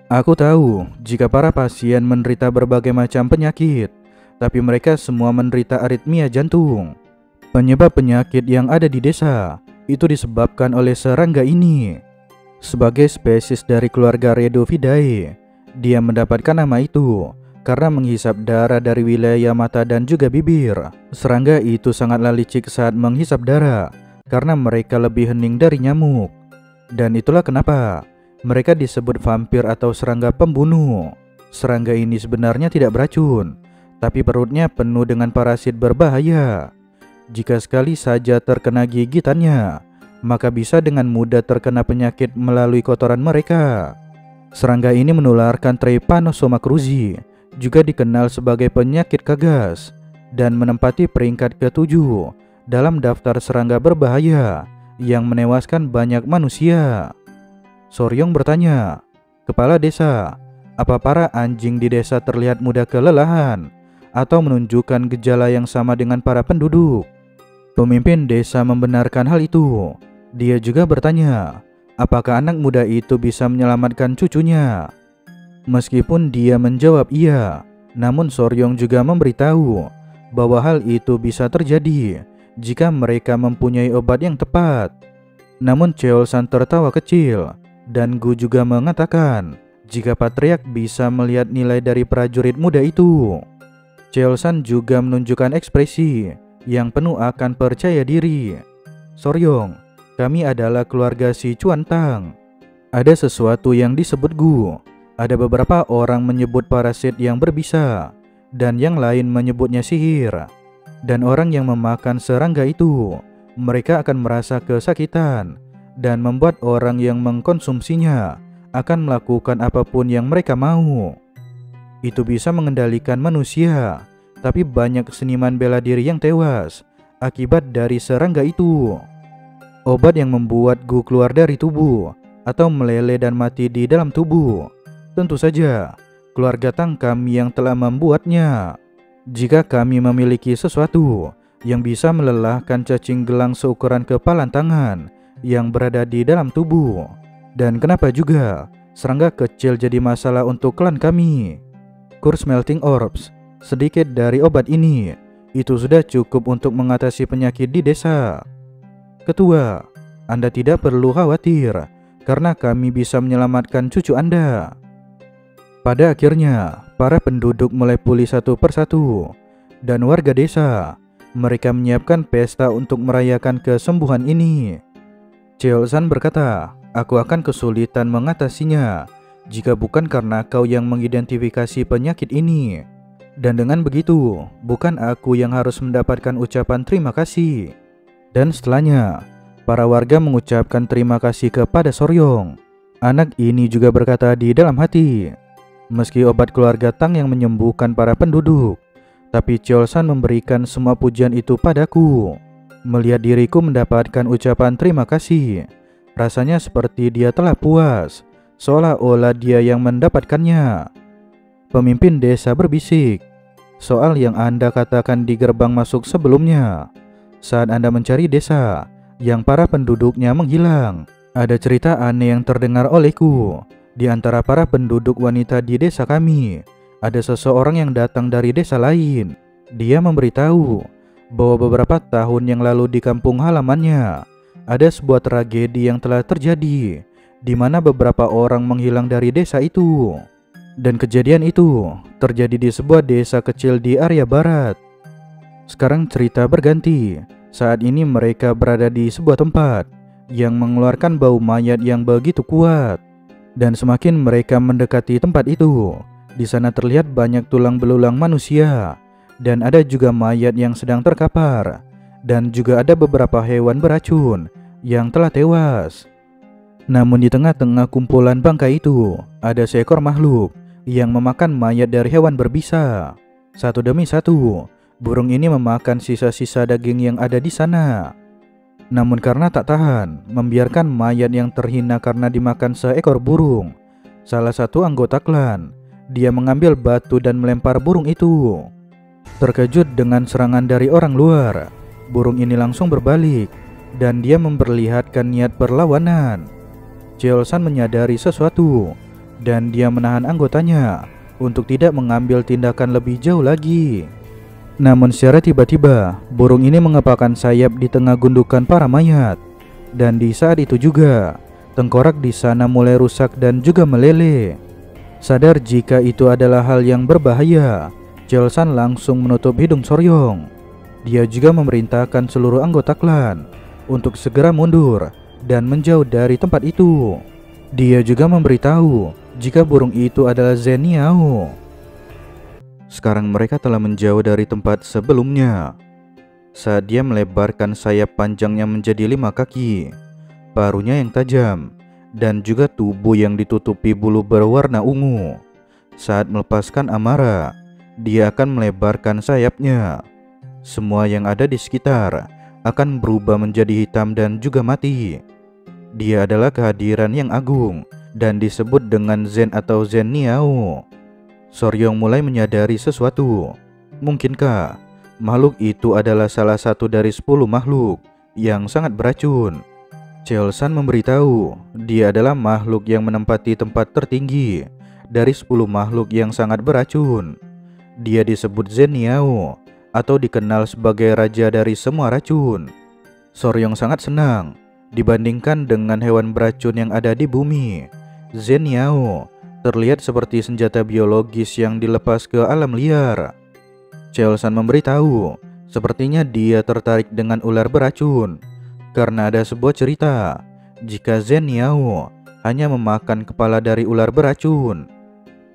aku tahu jika para pasien menderita berbagai macam penyakit, tapi mereka semua menderita aritmia jantung. Penyebab penyakit yang ada di desa itu disebabkan oleh serangga ini. Sebagai spesies dari keluarga Redovidae, dia mendapatkan nama itu karena menghisap darah dari wilayah mata dan juga bibir. Serangga itu sangatlah licik saat menghisap darah, karena mereka lebih hening dari nyamuk. Dan itulah kenapa mereka disebut vampir atau serangga pembunuh. Serangga ini sebenarnya tidak beracun, tapi perutnya penuh dengan parasit berbahaya. Jika sekali saja terkena gigitannya, maka bisa dengan mudah terkena penyakit melalui kotoran mereka. Serangga ini menularkan Trypanosoma cruzi, juga dikenal sebagai penyakit kagas, dan menempati peringkat ke-7 dalam daftar serangga berbahaya yang menewaskan banyak manusia. Soryong bertanya, "Kepala desa, apa para anjing di desa terlihat mudah kelelahan atau menunjukkan gejala yang sama dengan para penduduk?" Pemimpin desa membenarkan hal itu. Dia juga bertanya, apakah anak muda itu bisa menyelamatkan cucunya? Meskipun dia menjawab iya, namun Soryong juga memberitahu bahwa hal itu bisa terjadi jika mereka mempunyai obat yang tepat. Namun Cheolsan tertawa kecil, dan Gu juga mengatakan jika Patriark bisa melihat nilai dari prajurit muda itu. Cheolsan juga menunjukkan ekspresi yang penuh akan percaya diri. "Soryong, kami adalah keluarga si Chuantang. Ada sesuatu yang disebut Gu. Ada beberapa orang menyebut parasit yang berbisa, dan yang lain menyebutnya sihir. Dan orang yang memakan serangga itu, mereka akan merasa kesakitan, dan membuat orang yang mengkonsumsinya akan melakukan apapun yang mereka mau. Itu bisa mengendalikan manusia, tapi banyak seniman bela diri yang tewas akibat dari serangga itu. Obat yang membuat Gu keluar dari tubuh atau meleleh dan mati di dalam tubuh, tentu saja keluarga Tang kami yang telah membuatnya. Jika kami memiliki sesuatu yang bisa melelahkan cacing gelang seukuran kepalan tangan yang berada di dalam tubuh, dan kenapa juga serangga kecil jadi masalah untuk klan kami? Kurs Melting Orbs, sedikit dari obat ini, itu sudah cukup untuk mengatasi penyakit di desa. Ketua, Anda tidak perlu khawatir, karena kami bisa menyelamatkan cucu Anda." Pada akhirnya, para penduduk mulai pulih satu persatu, dan warga desa, mereka menyiapkan pesta untuk merayakan kesembuhan ini. Cheolsan berkata, "Aku akan kesulitan mengatasinya jika bukan karena kau yang mengidentifikasi penyakit ini. Dan dengan begitu, bukan aku yang harus mendapatkan ucapan terima kasih." Dan setelahnya, para warga mengucapkan terima kasih kepada Soryong. Anak ini juga berkata di dalam hati, "Meski obat keluarga Tang yang menyembuhkan para penduduk, tapi Cheolsan memberikan semua pujian itu padaku. Melihat diriku mendapatkan ucapan terima kasih, rasanya seperti dia telah puas, seolah-olah dia yang mendapatkannya." Pemimpin desa berbisik, "Soal yang Anda katakan di gerbang masuk sebelumnya, saat Anda mencari desa yang para penduduknya menghilang, ada cerita aneh yang terdengar olehku. Di antara para penduduk wanita di desa kami, ada seseorang yang datang dari desa lain. Dia memberitahu bahwa beberapa tahun yang lalu di kampung halamannya ada sebuah tragedi yang telah terjadi, di mana beberapa orang menghilang dari desa itu. Dan kejadian itu terjadi di sebuah desa kecil di area barat. Sekarang cerita berganti. Saat ini mereka berada di sebuah tempat yang mengeluarkan bau mayat yang begitu kuat. Dan semakin mereka mendekati tempat itu, di sana terlihat banyak tulang belulang manusia, dan ada juga mayat yang sedang terkapar, dan juga ada beberapa hewan beracun yang telah tewas. Namun di tengah-tengah kumpulan bangkai itu, ada seekor makhluk yang memakan mayat dari hewan berbisa. Satu demi satu, burung ini memakan sisa-sisa daging yang ada di sana. Namun karena tak tahan membiarkan mayat yang terhina karena dimakan seekor burung, salah satu anggota klan, dia mengambil batu dan melempar burung itu. Terkejut dengan serangan dari orang luar, burung ini langsung berbalik dan dia memperlihatkan niat perlawanan. Cheolsan menyadari sesuatu dan dia menahan anggotanya untuk tidak mengambil tindakan lebih jauh lagi. Namun secara tiba-tiba, burung ini mengepakkan sayap di tengah gundukan para mayat. Dan di saat itu juga, tengkorak di sana mulai rusak dan juga meleleh. Sadar jika itu adalah hal yang berbahaya, Cheolsan langsung menutup hidung Soryong. Dia juga memerintahkan seluruh anggota klan untuk segera mundur dan menjauh dari tempat itu. Dia juga memberitahu jika burung itu adalah Zhen Niao. Sekarang mereka telah menjauh dari tempat sebelumnya. Saat dia melebarkan sayap panjangnya menjadi 5 kaki, paruhnya yang tajam, dan juga tubuh yang ditutupi bulu berwarna ungu. Saat melepaskan amarah, dia akan melebarkan sayapnya. Semua yang ada di sekitar akan berubah menjadi hitam dan juga mati. Dia adalah kehadiran yang agung dan disebut dengan Zen atau Zhen Niao. Soryong mulai menyadari sesuatu. Mungkinkah makhluk itu adalah salah satu dari 10 makhluk yang sangat beracun? Cheolsan memberitahu dia adalah makhluk yang menempati tempat tertinggi dari 10 makhluk yang sangat beracun. Dia disebut Zhen Niao atau dikenal sebagai raja dari semua racun. Soryong sangat senang. Dibandingkan dengan hewan beracun yang ada di bumi, Zhen Niao terlihat seperti senjata biologis yang dilepas ke alam liar. Cheolsan memberitahu sepertinya dia tertarik dengan ular beracun karena ada sebuah cerita jika Zhen Niao hanya memakan kepala dari ular beracun.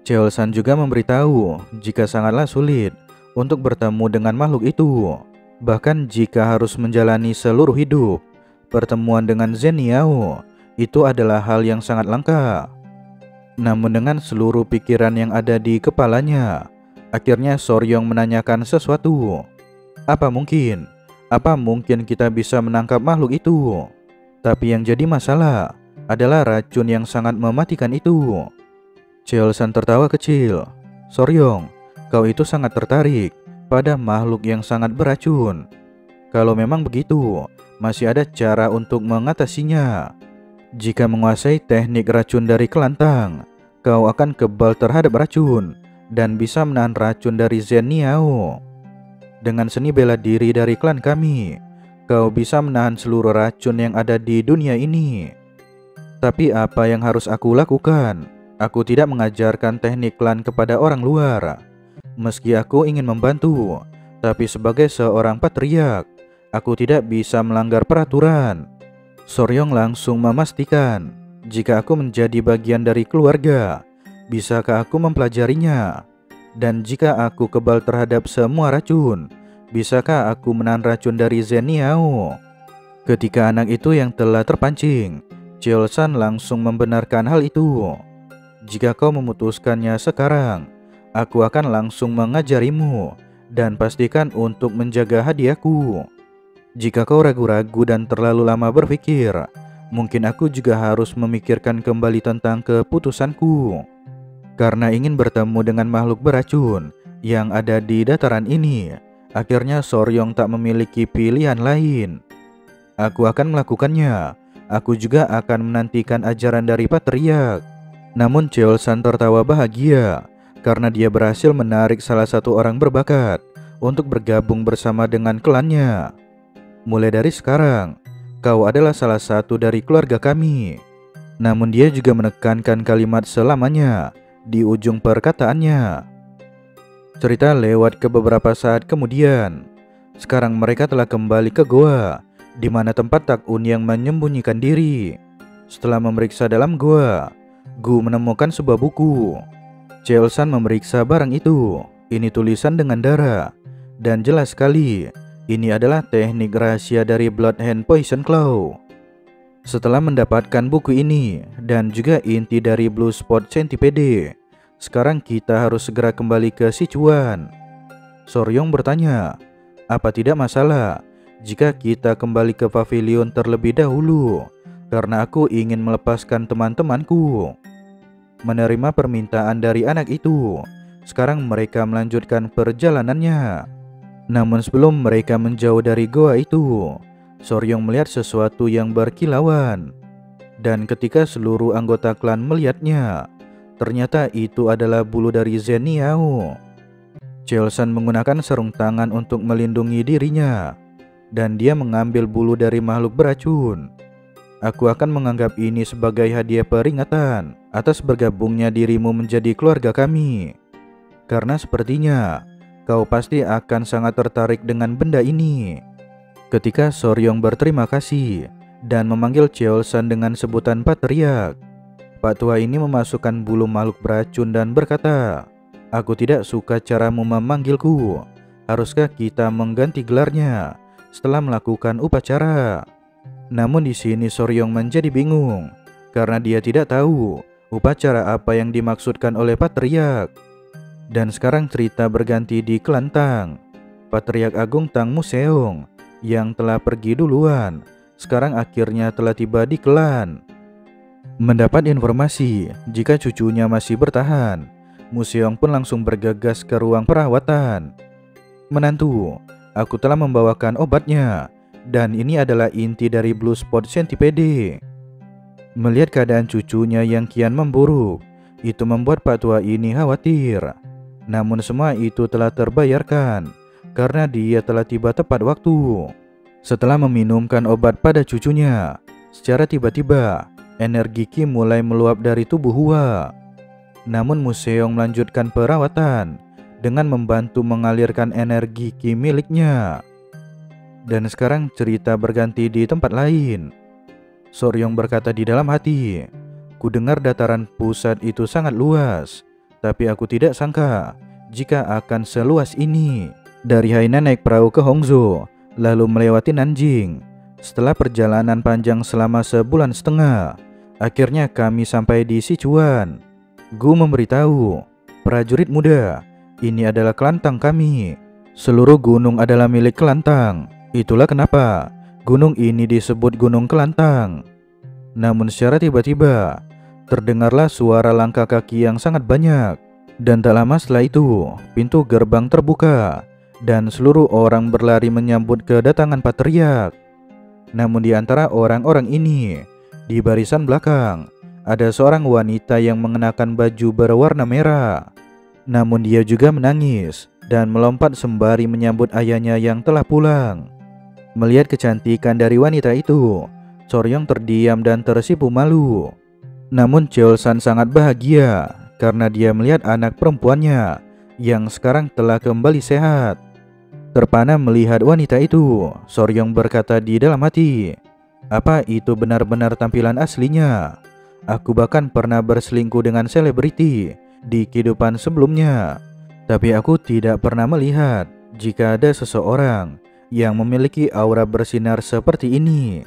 Cheolsan juga memberitahu jika sangatlah sulit untuk bertemu dengan makhluk itu. Bahkan jika harus menjalani seluruh hidup, pertemuan dengan Zhen Niao itu adalah hal yang sangat langka. Namun dengan seluruh pikiran yang ada di kepalanya, akhirnya Soryong menanyakan sesuatu. Apa mungkin kita bisa menangkap makhluk itu? Tapi yang jadi masalah adalah racun yang sangat mematikan itu. Cheolsan tertawa kecil. Soryong, kau itu sangat tertarik pada makhluk yang sangat beracun. Kalau memang begitu, masih ada cara untuk mengatasinya. Jika menguasai teknik racun dari kelantang, kau akan kebal terhadap racun dan bisa menahan racun dari Zhen Niao. Dengan seni bela diri dari klan kami, kau bisa menahan seluruh racun yang ada di dunia ini. Tapi apa yang harus aku lakukan? Aku tidak mengajarkan teknik klan kepada orang luar. Meski aku ingin membantu, tapi sebagai seorang patriark, aku tidak bisa melanggar peraturan. Soryong langsung memastikan, jika aku menjadi bagian dari keluarga, bisakah aku mempelajarinya? Dan jika aku kebal terhadap semua racun, bisakah aku menahan racun dari Zhen Niao? Ketika anak itu yang telah terpancing, Cheolsan langsung membenarkan hal itu. Jika kau memutuskannya sekarang, aku akan langsung mengajarimu dan pastikan untuk menjaga hadiahku. Jika kau ragu-ragu dan terlalu lama berpikir, mungkin aku juga harus memikirkan kembali tentang keputusanku. Karena ingin bertemu dengan makhluk beracun yang ada di dataran ini, akhirnya Soryong tak memiliki pilihan lain. Aku akan melakukannya. Aku juga akan menantikan ajaran dari patriark. Namun Cheolsan tertawa bahagia karena dia berhasil menarik salah satu orang berbakat untuk bergabung bersama dengan klannya. Mulai dari sekarang, kau adalah salah satu dari keluarga kami. Namun dia juga menekankan kalimat selamanya di ujung perkataannya. Cerita lewat ke beberapa saat kemudian. Sekarang mereka telah kembali ke goa, di mana tempat Tak-un yang menyembunyikan diri. Setelah memeriksa dalam goa, Gu menemukan sebuah buku. Cheolsan memeriksa barang itu. Ini tulisan dengan darah, dan jelas sekali ini adalah teknik rahasia dari Blood Hand Poison Claw. Setelah mendapatkan buku ini dan juga inti dari Blue Spot Centipede, sekarang kita harus segera kembali ke Sichuan. Soryong bertanya, apa tidak masalah jika kita kembali ke pavilion terlebih dahulu? Karena aku ingin melepaskan teman-temanku. Menerima permintaan dari anak itu, sekarang mereka melanjutkan perjalanannya. Namun sebelum mereka menjauh dari goa itu, Soryong melihat sesuatu yang berkilauan. Dan ketika seluruh anggota klan melihatnya, ternyata itu adalah bulu dari Zhen Niao. Cheolsan menggunakan sarung tangan untuk melindungi dirinya, dan dia mengambil bulu dari makhluk beracun. Aku akan menganggap ini sebagai hadiah peringatan atas bergabungnya dirimu menjadi keluarga kami. Karena sepertinya kau pasti akan sangat tertarik dengan benda ini. Ketika Soryong berterima kasih, dan memanggil Cheolsan dengan sebutan Patriark. Pak tua ini memasukkan bulu makhluk beracun dan berkata, "Aku tidak suka caramu memanggilku. Haruskah kita mengganti gelarnya setelah melakukan upacara?" Namun di sini Soryong menjadi bingung karena dia tidak tahu upacara apa yang dimaksudkan oleh Patriark. Dan sekarang cerita berganti di Kelantang. Patriark Agung Tang Museong yang telah pergi duluan sekarang akhirnya telah tiba di Klan. Mendapat informasi jika cucunya masih bertahan, Museong pun langsung bergegas ke ruang perawatan. "Menantu, aku telah membawakan obatnya, dan ini adalah inti dari Blue Spot Centipede." Melihat keadaan cucunya yang kian memburuk, itu membuat Pak tua ini khawatir. Namun semua itu telah terbayarkan karena dia telah tiba tepat waktu. Setelah meminumkan obat pada cucunya, secara tiba-tiba energi Ki mulai meluap dari tubuh Hua. Namun Museong melanjutkan perawatan dengan membantu mengalirkan energi Ki miliknya. Dan sekarang cerita berganti di tempat lain. Soryong berkata di dalam hati, "Ku dengar dataran pusat itu sangat luas, tapi aku tidak sangka jika akan seluas ini." Dari Hainan naik perahu ke Hongzhou, lalu melewati Nanjing. Setelah perjalanan panjang selama sebulan setengah, akhirnya kami sampai di Sichuan. Gu memberitahu, "Prajurit muda, ini adalah kelantang kami. Seluruh gunung adalah milik kelantang. Itulah kenapa gunung ini disebut Gunung Kelantang." Namun secara tiba-tiba, terdengarlah suara langkah kaki yang sangat banyak. Dan tak lama setelah itu, pintu gerbang terbuka dan seluruh orang berlari menyambut kedatangan Patriark. Namun di antara orang-orang ini, di barisan belakang, ada seorang wanita yang mengenakan baju berwarna merah. Namun dia juga menangis dan melompat sembari menyambut ayahnya yang telah pulang. Melihat kecantikan dari wanita itu, Soryong terdiam dan tersipu malu. Namun Cheolsan sangat bahagia karena dia melihat anak perempuannya yang sekarang telah kembali sehat. Terpana melihat wanita itu, Soryong berkata di dalam hati, "Apa itu benar-benar tampilan aslinya? Aku bahkan pernah berselingkuh dengan selebriti di kehidupan sebelumnya, tapi aku tidak pernah melihat jika ada seseorang yang memiliki aura bersinar seperti ini.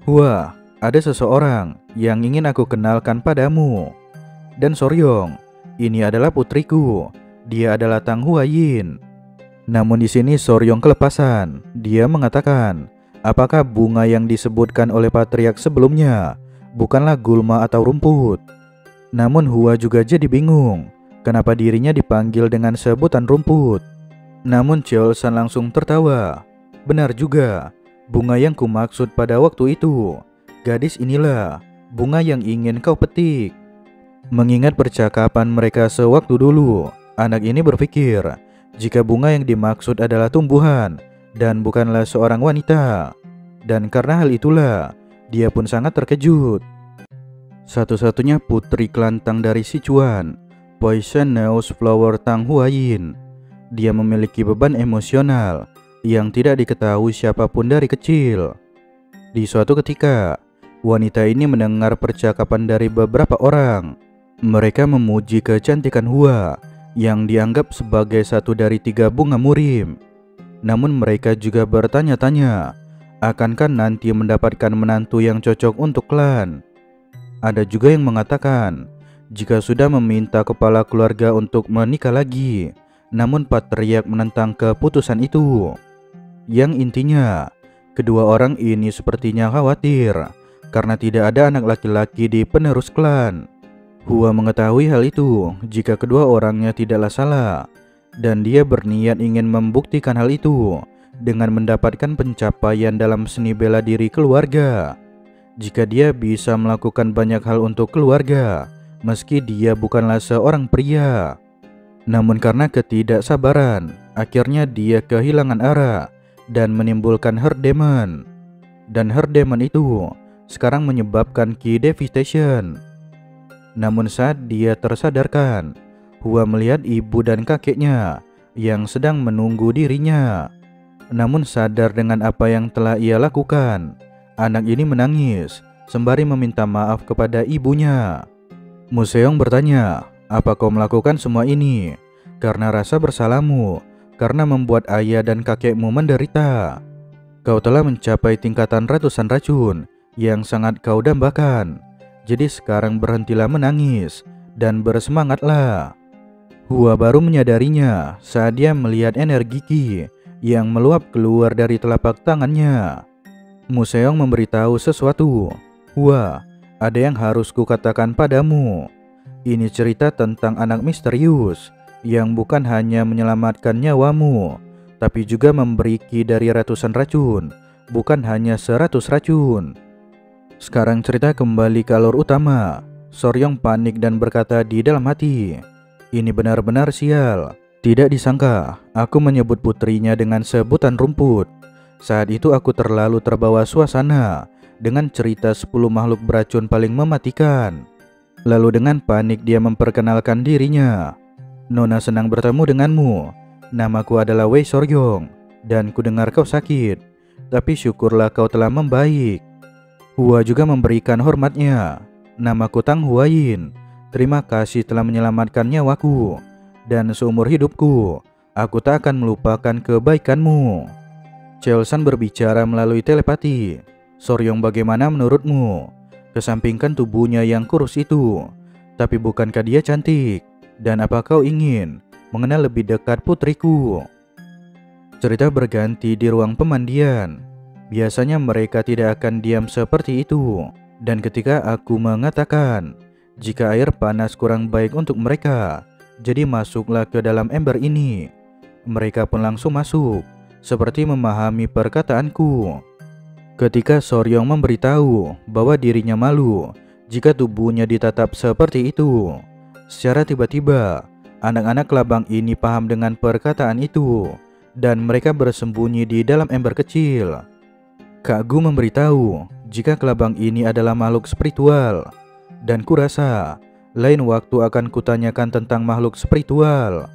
Wah, ada seseorang yang ingin aku kenalkan padamu. Dan Soryong, ini adalah putriku. Dia adalah Tang Huayin." Namun di sini Soryong kelepasan. Dia mengatakan, apakah bunga yang disebutkan oleh Patriark sebelumnya bukanlah gulma atau rumput. Namun Hua juga jadi bingung kenapa dirinya dipanggil dengan sebutan rumput. Namun Cheolsan langsung tertawa. "Benar juga, bunga yang kumaksud pada waktu itu. Gadis inilah bunga yang ingin kau petik." Mengingat percakapan mereka sewaktu dulu, anak ini berpikir jika bunga yang dimaksud adalah tumbuhan dan bukanlah seorang wanita. Dan karena hal itulah, dia pun sangat terkejut. Satu-satunya putri kelantang dari Sichuan, Poisonous Flower Tang Huayin. Dia memiliki beban emosional yang tidak diketahui siapapun dari kecil. Di suatu ketika, wanita ini mendengar percakapan dari beberapa orang. Mereka memuji kecantikan Hua yang dianggap sebagai satu dari 3 bunga murim. Namun mereka juga bertanya-tanya, akankah nanti mendapatkan menantu yang cocok untuk klan? Ada juga yang mengatakan, jika sudah meminta kepala keluarga untuk menikah lagi, namun Patriark menentang keputusan itu. Yang intinya, kedua orang ini sepertinya khawatir karena tidak ada anak laki-laki di penerus klan. Hua mengetahui hal itu jika kedua orangnya tidaklah salah, dan dia berniat ingin membuktikan hal itu dengan mendapatkan pencapaian dalam seni bela diri keluarga. Jika dia bisa melakukan banyak hal untuk keluarga, meski dia bukanlah seorang pria. Namun karena ketidaksabaran, akhirnya dia kehilangan arah dan menimbulkan Heart Demon. Dan Heart Demon itu sekarang menyebabkan Ki Devastation. Namun saat dia tersadarkan, Hua melihat ibu dan kakeknya yang sedang menunggu dirinya. Namun sadar dengan apa yang telah ia lakukan, Anak ini menangis sembari meminta maaf kepada ibunya. Museong bertanya, apa kau melakukan semua ini? Karena rasa bersalahmu, karena membuat ayah dan kakekmu menderita. Kau telah mencapai tingkatan ratusan racun yang sangat kau dambakan. Jadi sekarang berhentilah menangis dan bersemangatlah. Hua baru menyadarinya saat dia melihat energi Qi yang meluap keluar dari telapak tangannya. Museong memberitahu sesuatu. Hua, ada yang harus kukatakan padamu. Ini cerita tentang anak misterius yang bukan hanya menyelamatkan nyawamu, tapi juga memberi Qi dari ratusan racun, bukan hanya 100 racun. Sekarang cerita kembali ke alur utama. Soryong panik dan berkata di dalam hati, ini benar-benar sial. Tidak disangka aku menyebut putrinya dengan sebutan rumput. Saat itu aku terlalu terbawa suasana dengan cerita 10 makhluk beracun paling mematikan. Lalu dengan panik dia memperkenalkan dirinya. Nona senang bertemu denganmu. Namaku adalah Wei Soryong dan ku dengar kau sakit. Tapi syukurlah kau telah membaik. Hua juga memberikan hormatnya. Namaku Tang Huayin. Terima kasih telah menyelamatkan nyawaku. Dan seumur hidupku, aku tak akan melupakan kebaikanmu. Cheolsan berbicara melalui telepati. Soryong, bagaimana menurutmu? Kesampingkan tubuhnya yang kurus itu. Tapi bukankah dia cantik? Dan apa kau ingin mengenal lebih dekat putriku? Cerita berganti di ruang pemandian. Biasanya mereka tidak akan diam seperti itu. Dan ketika aku mengatakan, jika air panas kurang baik untuk mereka, jadi masuklah ke dalam ember ini. Mereka pun langsung masuk, seperti memahami perkataanku. Ketika Soryong memberitahu bahwa dirinya malu jika tubuhnya ditatap seperti itu, secara tiba-tiba anak-anak kelabang ini paham dengan perkataan itu dan mereka bersembunyi di dalam ember kecil. Kak Gu memberitahu jika kelabang ini adalah makhluk spiritual, dan kurasa lain waktu akan kutanyakan tentang makhluk spiritual.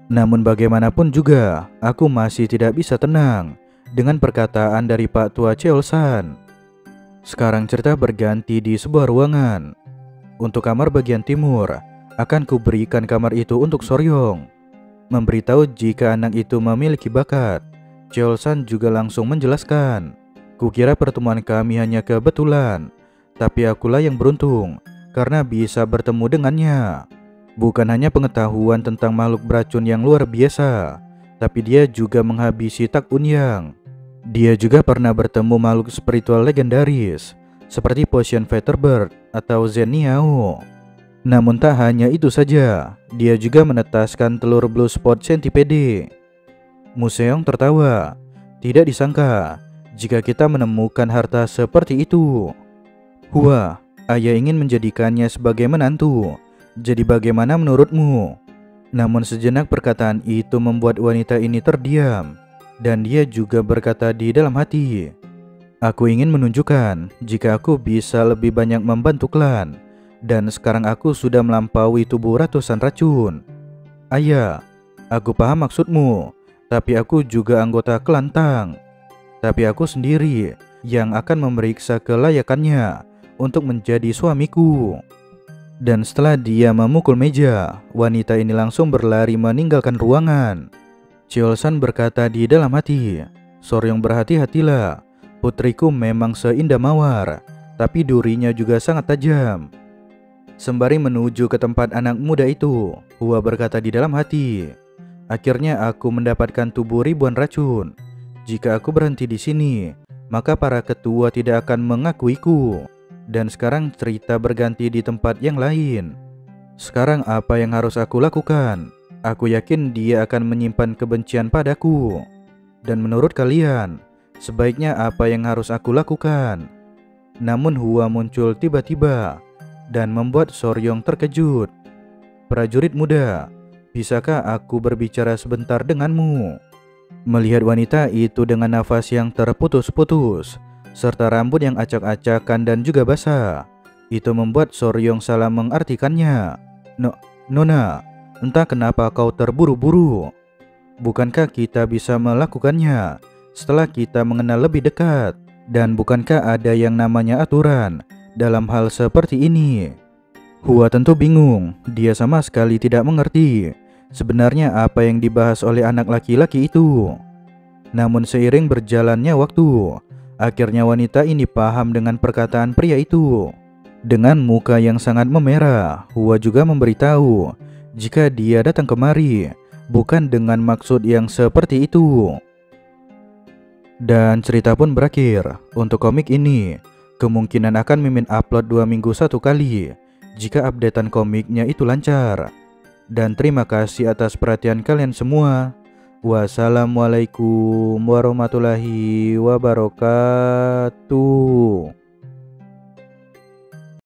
Namun bagaimanapun juga aku masih tidak bisa tenang dengan perkataan dari Pak Tua Cheolsan. Sekarang cerita berganti di sebuah ruangan. Untuk kamar bagian timur, akan kuberikan kamar itu untuk Soryong. Memberitahu jika anak itu memiliki bakat. Cheolsan juga langsung menjelaskan, kukira pertemuan kami hanya kebetulan, tapi akulah yang beruntung karena bisa bertemu dengannya. Bukan hanya pengetahuan tentang makhluk beracun yang luar biasa, tapi dia juga menghabisi Tak Unyang. Dia juga pernah bertemu makhluk spiritual legendaris seperti Potion Featherbird atau Zen Niao. Namun tak hanya itu saja, dia juga menetaskan telur Blue Spot Centipede. Museong tertawa. Tidak disangka jika kita menemukan harta seperti itu. Hua, ayah ingin menjadikannya sebagai menantu. Jadi bagaimana menurutmu? Namun sejenak perkataan itu membuat wanita ini terdiam. Dan dia juga berkata di dalam hati, aku ingin menunjukkan jika aku bisa lebih banyak membantu klan. Dan sekarang aku sudah melampaui tubuh ratusan racun. Ayah, aku paham maksudmu. Tapi aku juga anggota klan Tang. Tapi aku sendiri yang akan memeriksa kelayakannya untuk menjadi suamiku. Dan setelah dia memukul meja, wanita ini langsung berlari meninggalkan ruangan. Cheolsan berkata di dalam hati, Soryong, berhati-hatilah. Putriku memang seindah mawar, tapi durinya juga sangat tajam. Sembari menuju ke tempat anak muda itu, Hua berkata di dalam hati, akhirnya aku mendapatkan tubuh ribuan racun. Jika aku berhenti di sini, maka para ketua tidak akan mengakuiku. Dan sekarang cerita berganti di tempat yang lain. Sekarang apa yang harus aku lakukan? Aku yakin dia akan menyimpan kebencian padaku. Dan menurut kalian, sebaiknya apa yang harus aku lakukan? Namun Hua muncul tiba-tiba dan membuat Soryong terkejut. Prajurit muda, bisakah aku berbicara sebentar denganmu? Melihat wanita itu dengan nafas yang terputus-putus serta rambut yang acak-acakan dan juga basah, itu membuat Soryong salah mengartikannya. Nona, entah kenapa kau terburu-buru. Bukankah kita bisa melakukannya setelah kita mengenal lebih dekat? Dan bukankah ada yang namanya aturan dalam hal seperti ini? Hua tentu bingung, dia sama sekali tidak mengerti sebenarnya apa yang dibahas oleh anak laki-laki itu. Namun seiring berjalannya waktu, akhirnya wanita ini paham dengan perkataan pria itu. Dengan muka yang sangat memerah, Hua juga memberitahu jika dia datang kemari bukan dengan maksud yang seperti itu. Dan cerita pun berakhir. Untuk komik ini, kemungkinan akan Mimin upload 2 minggu satu kali jika updatean komiknya itu lancar. Dan terima kasih atas perhatian kalian semua. Wassalamualaikum warahmatullahi wabarakatuh.